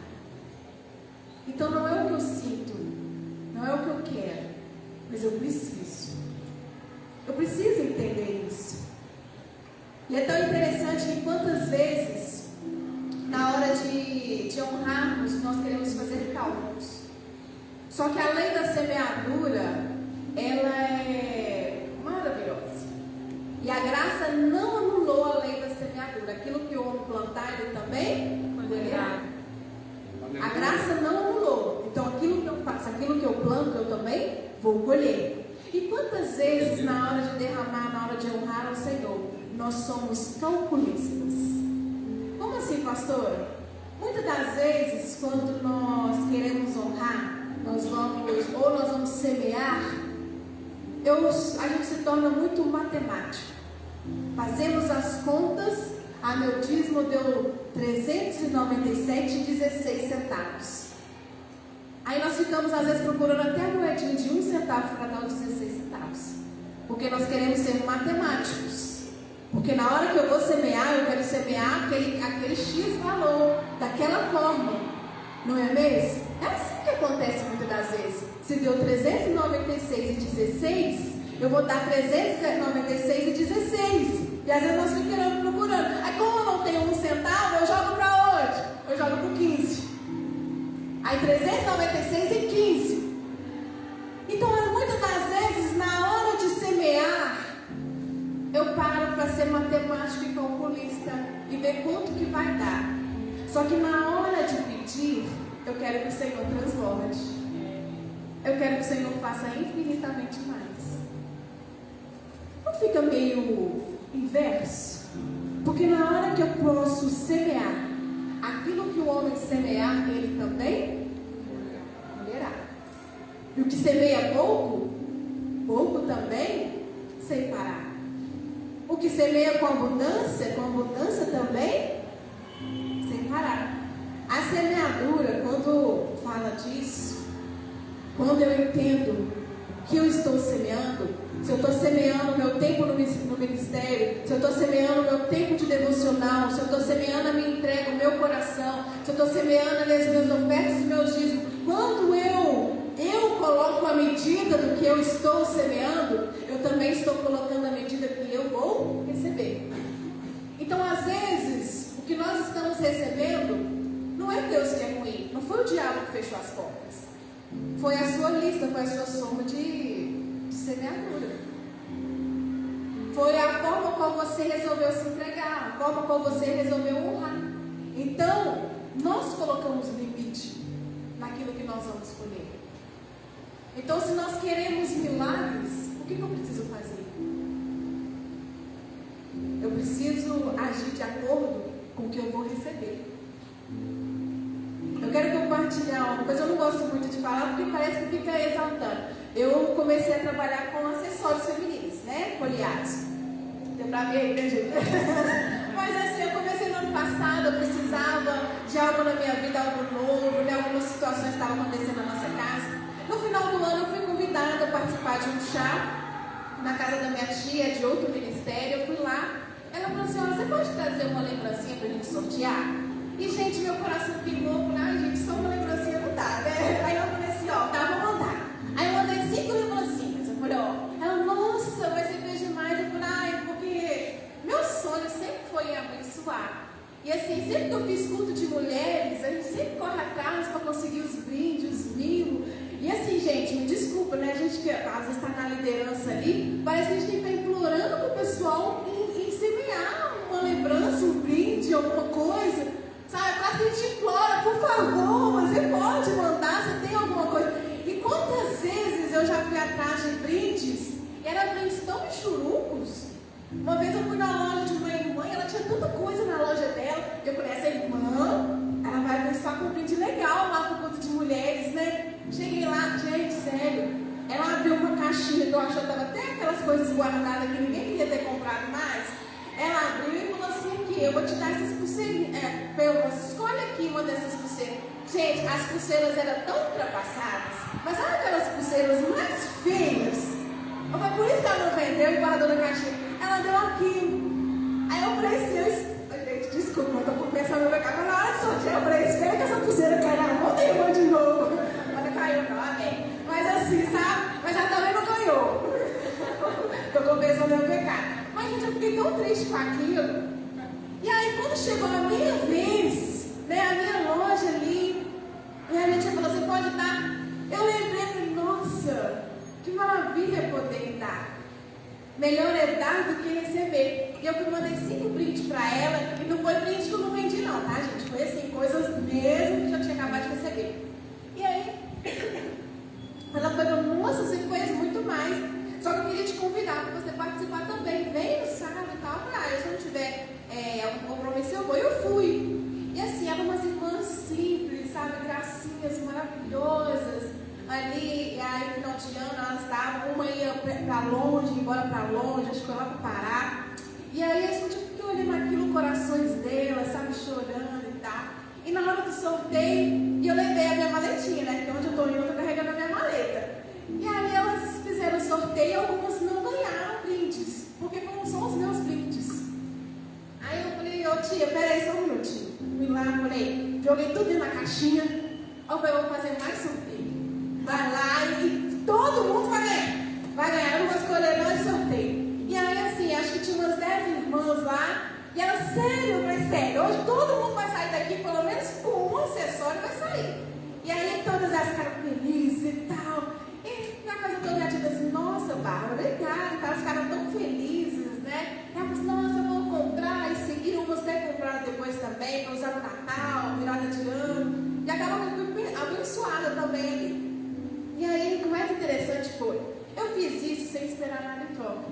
Então não é o que eu sinto, não é o que eu quero, mas eu preciso. Eu preciso entender isso. E é tão interessante que quantas vezes, na hora de honrarmos, nós queremos fazer cálculos. Só que a lei da semeadura, ela é maravilhosa. E a graça não anulou a lei da semeadura. Aquilo que o homem plantar, ele também colherá. A graça não anulou. Então aquilo que eu faço, aquilo que eu planto, eu também vou colher. E quantas vezes na hora de derramar, na hora de honrar ao Senhor, nós somos calculistas? Como assim, pastora? Muitas das vezes, quando nós queremos honrar, nós vamos semear, a gente se torna muito matemático. Fazemos as contas. Meu dízimo deu 397,16 centavos. Aí nós ficamos às vezes procurando até a moedinha de 1 centavo para dar os 16 centavos. Porque nós queremos ser matemáticos. Porque na hora que eu vou semear, eu quero semear aquele X valor, daquela forma. Não é mesmo? É assim que acontece muitas das vezes. Se deu 396,16, eu vou dar 396,16. E às vezes nós ficamos procurando. Aí como eu não tenho 1 centavo, eu jogo para onde? Eu jogo para 15. Aí 396,15. Então muitas das vezes, na hora de semear, eu paro para ser matemático e calculista e ver quanto que vai dar. Só que na hora de pedir, eu quero que o Senhor transborde. Eu quero que o Senhor faça infinitamente mais. Não fica meio inverso? Porque na hora que eu posso semear aquilo que o homem semear, ele também colherá. E o que semeia pouco, pouco também ceifará. O que semeia com abundância também ceifará. A semeadura, quando fala disso, quando eu entendo que eu estou semeando, se eu estou semeando o meu tempo no ministério, se eu estou semeando o meu tempo de devocional, se eu estou semeando a minha entrega, o meu coração, se eu estou semeando ali as minhas ofertas e os meus dízimos, quando eu coloco a medida do que eu estou semeando, eu também estou colocando a medida que eu vou receber. Então, às vezes, o que nós estamos recebendo não é Deus que é ruim, não foi o diabo que fechou as portas. Foi a sua lista, foi a sua soma de semeadura. Foi a forma como você resolveu se entregar, a forma como você resolveu honrar. Então, nós colocamos limite naquilo que nós vamos escolher. Então, se nós queremos milagres, o que eu preciso fazer? Eu preciso agir de acordo com o que eu vou receber. Eu quero compartilhar uma coisa, eu não gosto muito de falar, porque parece que fica exaltando. Eu comecei a trabalhar com acessórios femininos, né? Folheados. Deu pra ver aí, né, gente? Mas assim, eu comecei no ano passado, eu precisava de algo na minha vida, algo novo, né? Algumas situações estavam acontecendo na nossa casa. No final do ano, eu fui convidada a participar de um chá na casa da minha tia, de outro ministério. Eu fui lá, ela falou assim: você pode trazer uma lembrancinha pra gente sortear? E, gente, meu coração queimou. Falei: ai, gente, só uma lembrancinha não dá, né? Aí eu falei assim: ó, tá, vou mandar. Aí eu mandei 5 lembrancinhas. Eu falei: ó, ela, nossa, mas você fez demais. Eu falei: ai, porque meu sonho sempre foi abençoar. E assim, sempre que eu fiz culto de mulheres, a gente sempre corre atrás para conseguir os brindes, os mimos. E assim, gente, me desculpa, né? A gente que às vezes está na liderança ali, parece que a gente tem que estar implorando para o pessoal em semear uma lembrança, um brinde, alguma coisa. Sabe? Parece que a gente implora: por favor, você pode mandar, você tem alguma coisa. E quantas vezes eu já fui atrás de brindes, e eram brindes tão michurucos. Uma vez eu fui na loja de uma irmã, e ela tinha tanta coisa na loja dela. Eu falei: essa irmã, ela vai abençoar com um brinde legal lá pro culto de mulheres, né? Cheguei lá, gente, sério, ela abriu uma caixinha que eu achava que tava até aquelas coisas guardadas que ninguém queria ter comprado mais. Ela abriu e falou assim: aqui, eu vou te dar essas pulseirinhas. Você escolhe aqui uma dessas pulseiras. Gente, as pulseiras eram tão ultrapassadas, mas sabe aquelas pulseiras mais feias? Foi por isso que ela não vendeu e guardou na caixinha. Ela deu aquilo. Aí eu falei assim: gente, desculpa, eu tô pensando no meu carro. Na hora de sortear, eu falei: espera que essa pulseira caia na mão, tem uma de novo. Mas não caiu, não, amém. Mas assim, sabe? Mas ela também não ganhou. Eu confesso o meu pecado. Mas, gente, eu fiquei tão triste com aquilo. E aí, quando chegou a minha vez, né, a minha loja ali, e a minha tia falou: você pode dar? Eu lembrei, falei: nossa, que maravilha poder dar. Melhor é dar do que receber. E eu mandei 5 brindes para ela. E não foi brinde que eu não vendi, não, tá, gente? Foi assim, coisas mesmo que eu tinha acabado de receber. E aí, ela falou: nossa, você fez muito mais. Só que eu queria te convidar para você participar também. Vem no sábado e tal. Eu falei: se eu não tiver algum compromisso, eu vou. Eu fui. E assim, eram umas irmãs simples, sabe? Gracinhas maravilhosas. Ali, e aí, no final de ano, elas estavam, uma ia para longe, embora para longe, acho que foi lá para o Pará. E aí, a gente fiquei olhando aquilo, corações delas, sabe, chorando e tal. E na hora do sorteio, e eu levei a minha maletinha, né? Porque onde eu estou indo, eu estou carregando a minha maleta. E aí, elas fizeram o sorteio e algumas não ganharam brindes, porque não são os meus brindes. Aí eu falei: ô tia, peraí só um minutinho. Fui lá, falei, joguei tudo dentro na caixinha. Eu falei: eu vou fazer mais sorteio. Vai lá e todo mundo vai ganhar. Vai ganhar, eu não vou escolher não esse sorteio. E aí assim, acho que tinha umas 10 irmãs lá. E ela: sério, mas sério, hoje todo mundo vai sair daqui, pelo menos com um acessório vai sair. E aí todas elas ficaram felizes e tal. E na casa toda a tia disse: nossa, Bárbara, obrigada. Elas ficaram tão felizes, né? E ela disse: nossa, eu vou comprar. E seguiram, umas até compraram depois também, para usar no Natal, virada de ano. E acabou que eu fui abençoada também ali. E aí, o que mais interessante foi: eu fiz isso sem esperar nada em troca.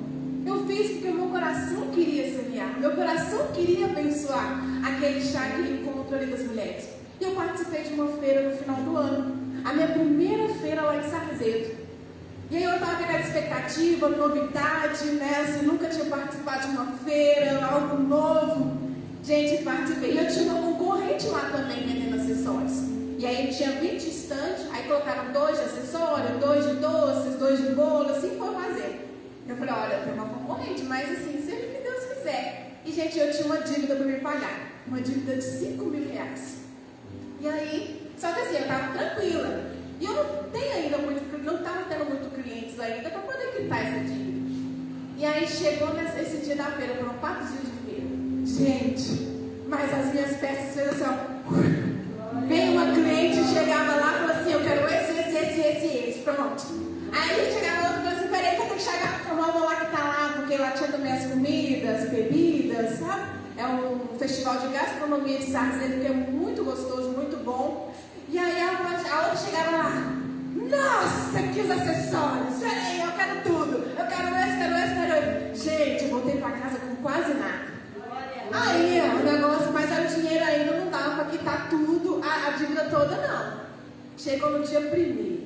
Eu fiz porque o meu coração queria semear, meu coração queria abençoar aquele chá, aquele encontro ali das mulheres. E eu participei de uma feira no final do ano, a minha primeira feira lá em Sarzedo. E aí eu estava com aquela expectativa, novidade, né? Assim, nunca tinha participado de uma feira, algo novo. Gente, participei. E eu tinha uma concorrente lá também vendendo acessórios. E aí tinha 20 estantes, aí colocaram 2 de acessório, 2 de doces, 2 de bolo, assim foi fazer. Eu falei: olha, tem uma concorrente, mas assim, sempre que Deus quiser. E, gente, eu tinha uma dívida para me pagar, uma dívida de 5 mil reais. E aí, só que assim, eu estava tranquila. E eu não estava tendo muito clientes ainda para poder quitar essa dívida. E aí chegou esse dia da feira, foram 4 dias de feira. Gente, mas as minhas peças fez assim, ó. Vem uma cliente, chegava lá e falou assim, eu quero esse, pronto. Aí chegava outra e falou assim, peraí que eu tenho que chegar com uma lá que tá lá, porque lá tinha também as comidas, bebidas, sabe? É um festival de gastronomia de Sardes, que é muito gostoso, muito bom. E aí a outra chegava lá, nossa, que os acessórios, peraí, eu quero tudo, eu quero esse. Gente, eu voltei pra casa com quase nada. Aí, o negócio, mas aí o dinheiro ainda não dava para quitar tudo, a dívida toda não. Chegou no dia 1º,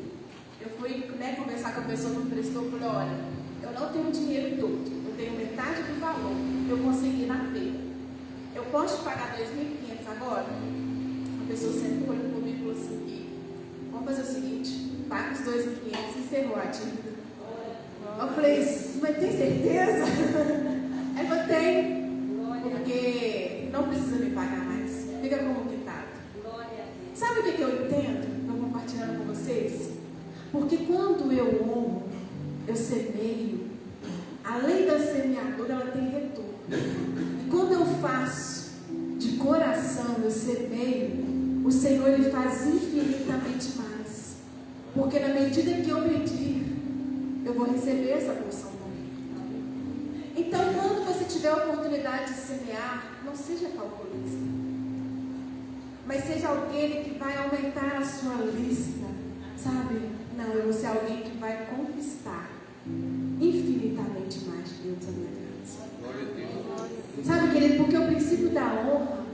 eu fui conversar com a pessoa que me prestou, falei, olha, eu não tenho dinheiro todo, eu tenho metade do valor que eu consegui na feira. Eu posso te pagar 2.500 agora? A pessoa sentou, olhou comigo e falou assim, vamos fazer o seguinte, paga os 2.500 e encerrou a dívida. Eu falei, mas tem certeza? Aí eu tenho. Porque não precisa me pagar mais. Fica como quitado. Sabe o que eu entendo? Estou compartilhando com vocês. Porque quando eu honro, eu semeio, a lei da semeadura ela tem retorno. E quando eu faço de coração, eu semeio, o Senhor ele faz infinitamente mais. Porque na medida que eu medir, eu vou receber essa porção. Então, quando você tiver a oportunidade de semear, não seja calculista, mas seja alguém que vai aumentar a sua lista, sabe? Não, eu vou ser alguém que vai conquistar infinitamente mais de Deus na minha casa. Sabe, querido, porque o princípio da honra,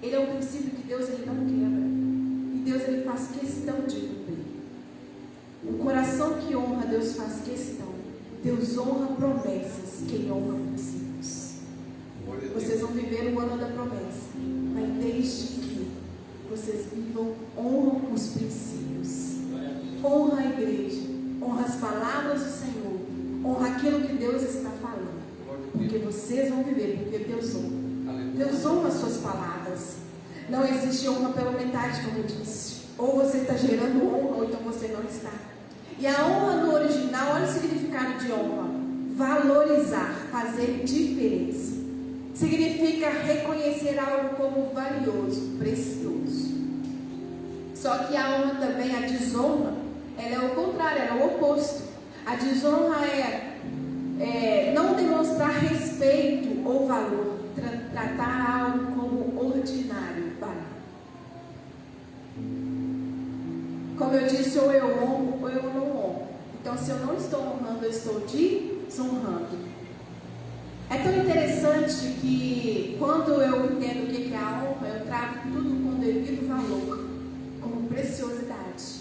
ele é um princípio que Deus ele não quebra, e Deus ele faz questão de cumprir. O coração que honra, Deus faz questão. Deus honra promessas, quem honra princípios. Vocês vão viver o ano da promessa, mas desde que vocês vivam, honram os princípios, honra a igreja, honra as palavras do Senhor, honra aquilo que Deus está falando, porque vocês vão viver, porque Deus honra. Deus honra as suas palavras. Não existe honra pela metade, como eu disse. Ou você está gerando honra, ou então você não está. E a honra no original, olha o significado de honra: valorizar, fazer diferença. Significa reconhecer algo como valioso, precioso. Só que a honra também, a desonra, ela é o contrário, ela é o oposto. A desonra é não demonstrar respeito ou valor, tratar algo como ordinário, banal. Como eu disse, ou eu honro ou eu não honro. Então, se eu não estou honrando, eu estou desonrando. É tão interessante que quando eu entendo o que é a honra, eu trato tudo com devido valor, como preciosidade.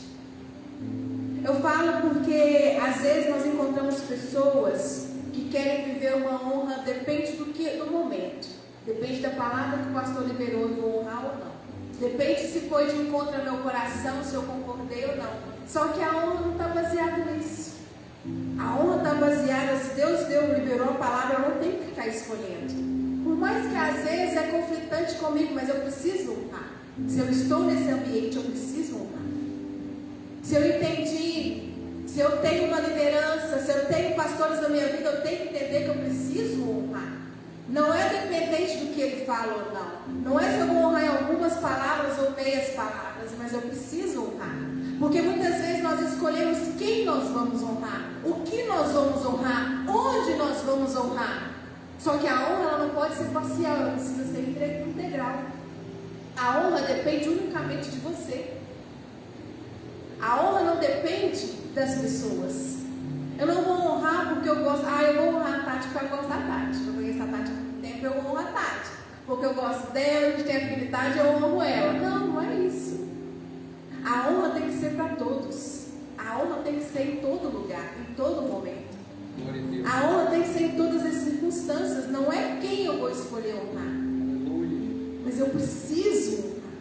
Eu falo porque às vezes nós encontramos pessoas que querem viver uma honra, depende do momento. Depende da palavra que o pastor liberou, de honrar ou não. Depende se foi de encontro ao meu coração, se eu concordei ou não. Só que a honra não está baseada nisso. A honra está baseada, se Deus liberou a palavra, eu não tenho que ficar escolhendo. Por mais que às vezes é conflitante comigo, mas eu preciso honrar. Se eu estou nesse ambiente, eu preciso honrar. Se eu entendi, se eu tenho uma liderança, se eu tenho pastores na minha vida, eu tenho que entender que eu preciso honrar. Não é dependente do que ele fala ou não. Não é se eu vou honrar em algumas palavras ou meias palavras, mas eu preciso honrar. Porque muitas vezes nós escolhemos quem nós vamos honrar, o que nós vamos honrar, onde nós vamos honrar. Só que a honra ela não pode ser parcial, ela precisa ser integral. A honra depende unicamente de você. A honra não depende das pessoas. Eu não vou honrar porque eu gosto. Eu vou honrar a Tati porque eu gosto da Tati. Eu conheço a Tati há muito tempo, eu honro a Tati. Porque eu gosto dela, a gente tem afinidade, eu honro ela. Não, não é isso. A honra tem que ser para todos. A honra tem que ser em todo lugar, em todo momento. A honra tem que ser em todas as circunstâncias. Não é quem eu vou escolher honrar, mas eu preciso honrar.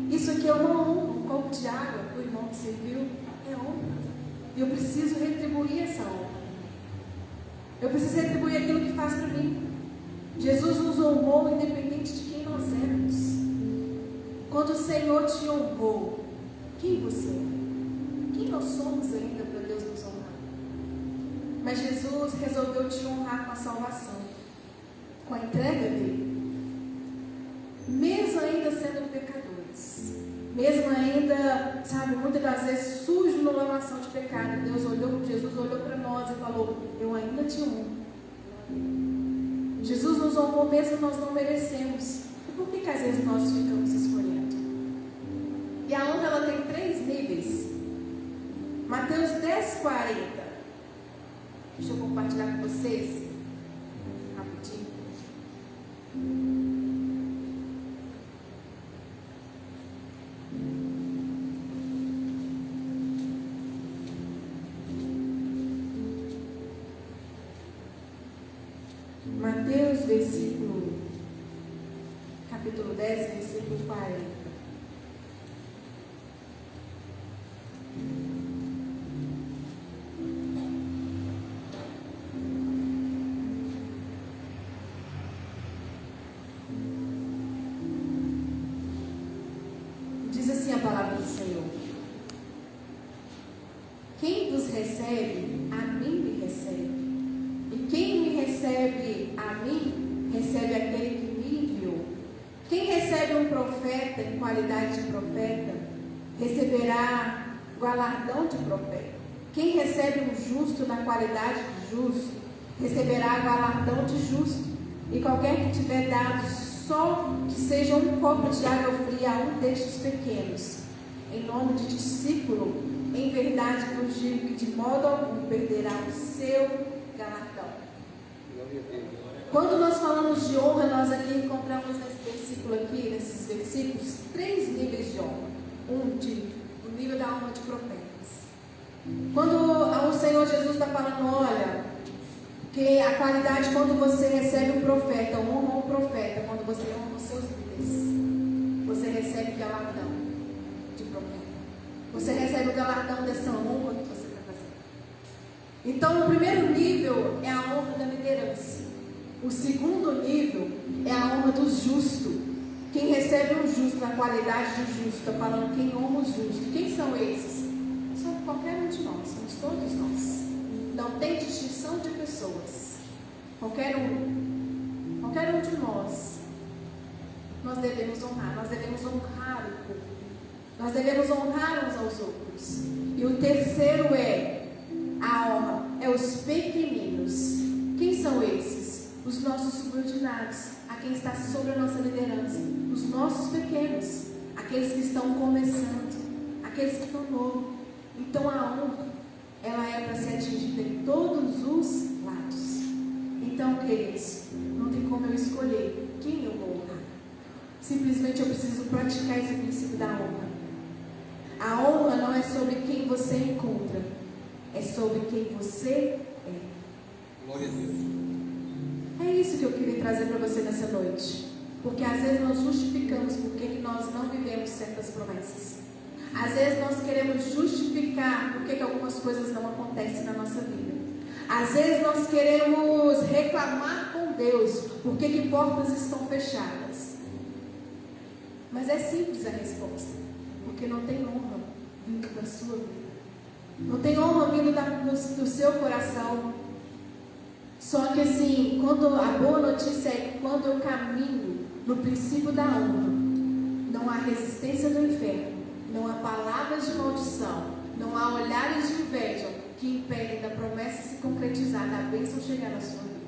Isso aqui é uma honra. Um copo de água que o irmão que serviu é honra. E eu preciso retribuir essa honra. Eu preciso retribuir aquilo que faz para mim. Jesus nos honrou independente de quem nós éramos. Quando o Senhor te honrou, quem você é? Quem nós somos ainda para Deus nos honrar? Mas Jesus resolveu te honrar com a salvação. com a entrega dele, mesmo ainda sendo pecadores, mesmo ainda, sabe, muitas das vezes sujos numa lavação de pecado, Jesus olhou para nós e falou: eu ainda te amo. Jesus nos honrou mesmo nós não merecemos. E por que às vezes nós ficamos escolhendo? E a honra, ela tem 3 níveis. Mateus 10:40. Deixa eu compartilhar com vocês rapidinho. Mateus, capítulo 10, versículo 40. Diz assim a palavra do Senhor: quem vos recebe, a mim me recebe. E quem me recebe a mim, recebe aquele que me enviou. Quem recebe um profeta em qualidade de profeta, receberá o galardão de profeta. Quem recebe um justo na qualidade de justo, receberá o galardão de justo. E qualquer que tiver dado só que seja um copo de água fria a um destes pequenos, em nome de discípulo, em verdade vos digo que de modo algum perderá o seu galardão. Quando nós falamos de honra, nós aqui encontramos nesse versículo aqui, nesses versículos, 3 níveis de honra. O nível da honra de profetas. Quando o Senhor Jesus está falando, olha, que a qualidade quando você recebe um profeta, honra um profeta, quando você honra os seus líderes, você recebe o galardão de profeta. Você recebe o galardão dessa honra que você está fazendo. Então, o primeiro nível é a honra da liderança. O segundo nível é a honra do justo. Quem recebe um justo na qualidade de justo, está falando quem honra o justo. Quem são esses? São qualquer um de nós, somos todos nós. Não tem distinção de pessoas. Qualquer um de nós devemos honrar. Nós devemos honrar o povo. Nós devemos honrar uns aos outros. E o terceiro é a honra, é os pequeninos. Quem são esses? Os nossos subordinados, a quem está sobre a nossa liderança, os nossos pequenos, aqueles que estão começando, aqueles que estão novos. Então a honra, ela é para ser atingida em todos os lados. Então, queridos, não tem como eu escolher quem eu vou honrar. Simplesmente eu preciso praticar esse princípio da honra. A honra não é sobre quem você encontra, é sobre quem você é. Glória a Deus. É isso que eu queria trazer para você nessa noite. Porque às vezes nós justificamos porque nós não vivemos certas promessas. Às vezes nós queremos justificar porque que algumas coisas não acontecem na nossa vida. Às vezes nós queremos reclamar com Deus porque que portas estão fechadas. Mas é simples a resposta. Porque não tem honra vindo da sua vida. Não tem honra vindo do seu coração. Só que assim, a boa notícia é que quando eu caminho no princípio da honra, não há resistência do inferno, não há palavras de maldição, não há olhares de inveja que impedem da promessa se concretizar, da bênção chegar na sua vida.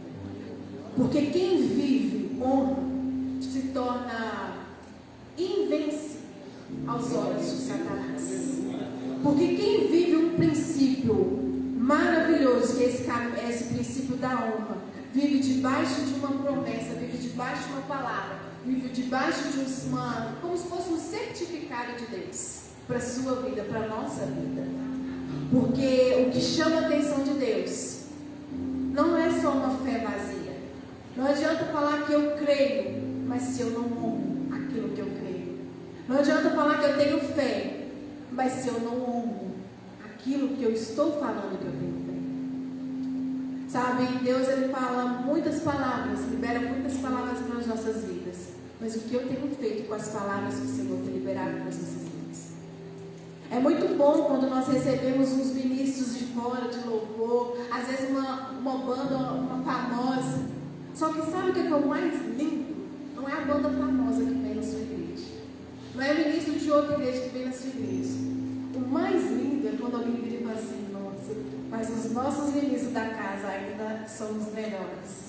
Porque quem vive honra se torna invencível aos olhos de Satanás. Porque quem vive um princípio maravilhoso, que é esse princípio da honra, vive debaixo de uma promessa, vive debaixo de uma palavra, vive debaixo de como se fosse um certificado de Deus para a sua vida, para a nossa vida. Porque o que chama a atenção de Deus não é só uma fé vazia. Não adianta falar que eu creio, mas se eu não honro aquilo que eu creio. Não adianta falar que eu tenho fé, mas se eu não honro aquilo que eu estou falando que eu tenho fé. Sabe, Deus, ele fala muitas palavras, libera muitas palavras nas nossas vidas. Mas o que eu tenho feito com as palavras que o Senhor tem liberado nas nossas vidas? É muito bom quando nós recebemos uns ministros de fora, de louvor, às vezes uma banda, uma famosa, Só que sabe o que é o mais lindo? Não é a banda famosa que vem na sua igreja. Não é o ministro de outra igreja que vem na sua igreja. O mais lindo é quando alguém vira e fala assim: nossa, mas os nossos ministros da casa ainda são os melhores.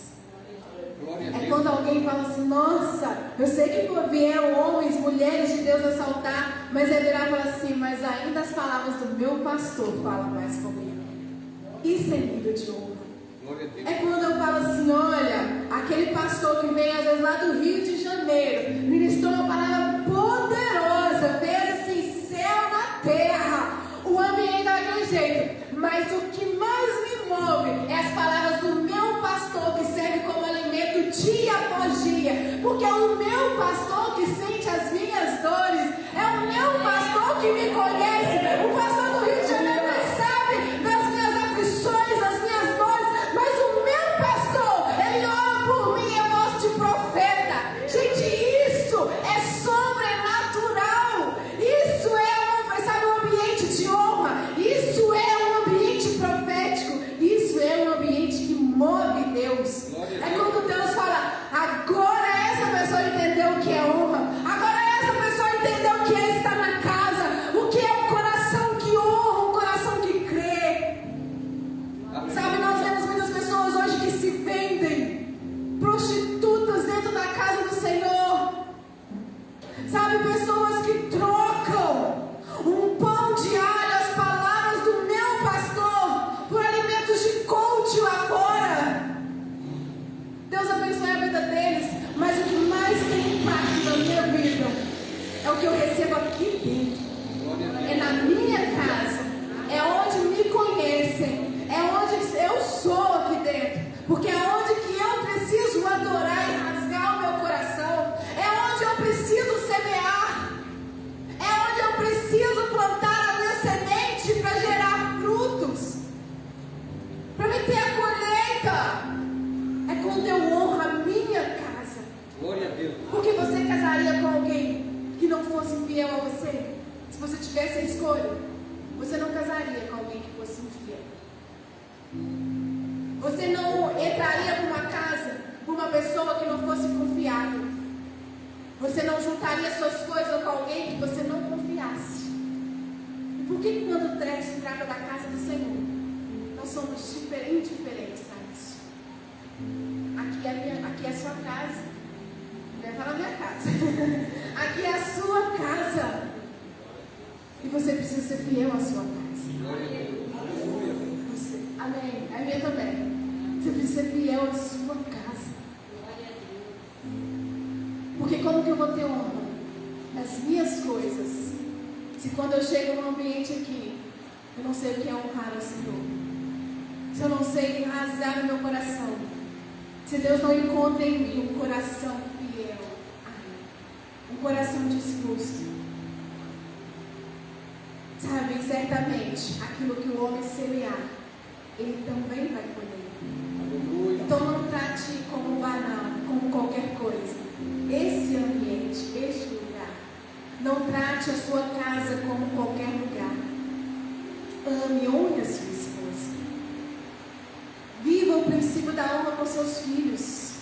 É quando alguém fala assim: nossa, eu sei que vieram homens, mulheres de Deus assaltar, mas é virar e falar assim: mas ainda as palavras do meu pastor falam mais comigo. Isso é nível de honra. É quando eu falo assim: olha, aquele pastor que vem às vezes lá do Rio de Janeiro, ministrou uma palavra poderosa, fez assim, céu na terra, o ambiente daquele jeito, mas o que mais me move é as palavras do meu pastor, que serve como alimento dia após dia, porque é o meu pastor que sente as minhas dores, é o meu pastor que me conhece, o pastor do Rio de Janeiro não sabe das minhas aflições, das minhas dores, mas o meu pastor, ele ora por mim em voz de profeta. Gente, isso é sobrenatural, isso é sabe, um ambiente de honra, isso é um ambiente profético, isso é um ambiente que move Deus. É quando Deus fala: agora essa pessoa entendeu o que é honra, agora essa pessoa entendeu o que é estar na casa, o que é um coração que honra, um coração que crê. Sabe, nós vemos muitas pessoas hoje que se vendem, prostitutas dentro da casa do Senhor. Sabe, pessoas que trocam um pão diário, as palavras do meu pastor, por alimentos de coach lá fora. Deus abençoe a vida deles, mas o que mais tem impacto na minha vida é o que eu recebo aqui dentro, é na minha casa, é onde me conhecem, é onde eu sou aqui dentro, porque é onde que eu preciso adorar e rasgar o meu coração, é onde eu preciso semear, é onde eu preciso plantar a minha semente para gerar frutos, para me ter a colheita. É quando eu honro a minha casa. Glória a Deus. Porque você casaria com alguém que não fosse fiel a você? Se você tivesse a escolha, você não casaria com alguém que fosse infiel. Você não entraria para uma casa com uma pessoa que não fosse confiável. Você não juntaria suas coisas com alguém que você não confiasse. E por que quando se trata da casa do Senhor, nós somos diferentes, Thales? Aqui é a sua casa. Não vai falar minha casa. Aqui é a sua casa. E você precisa ser fiel à sua casa. Você, amém. A minha também. Você precisa ser fiel à sua casa. Porque como que eu vou ter honra nas minhas coisas, se quando eu chego num ambiente aqui, eu não sei o que é honrar ao Senhor? Se eu não sei rasgar o meu coração, se Deus não encontra em mim um coração fiel a Ele, um coração disposto, sabe, certamente aquilo que o homem semear, ele também vai colher. Então não trate como banal, como qualquer coisa, esse ambiente, este lugar. Não trate a sua casa como qualquer lugar. Ame, honre a sua esposa. Viva o princípio da honra com seus filhos.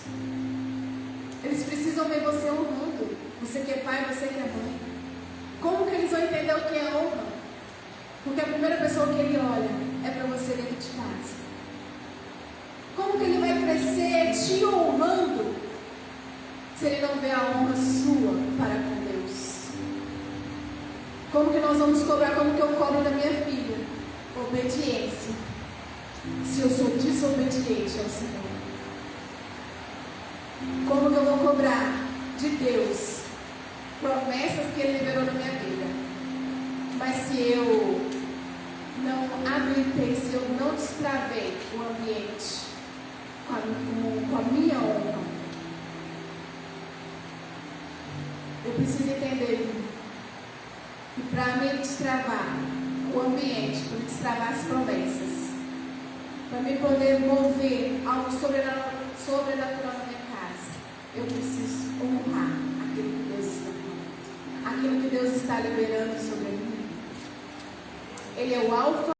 Eles precisam ver você honrando. Você que é pai, você que é mãe. Como que eles vão entender o que é honra? Porque a primeira pessoa que ele olha é para você dentro de casa. Como que ele vai crescer te honrando se ele não vê a honra sua para com Deus? Como que nós vamos cobrar? Como que eu cobro da minha filha? Obediência. Se eu sou desobediente ao Senhor, como que eu vou cobrar de Deus promessas que Ele liberou na minha vida? Mas se eu não habilitei, se eu não destravei o ambiente com a minha honra, eu preciso entender que para me destravar o ambiente, para me destravar as promessas, para me poder mover algo sobrenatural na minha casa, eu preciso honrar aquilo que Deus está falando, aquilo que Deus está liberando sobre mim. Ele é o alfa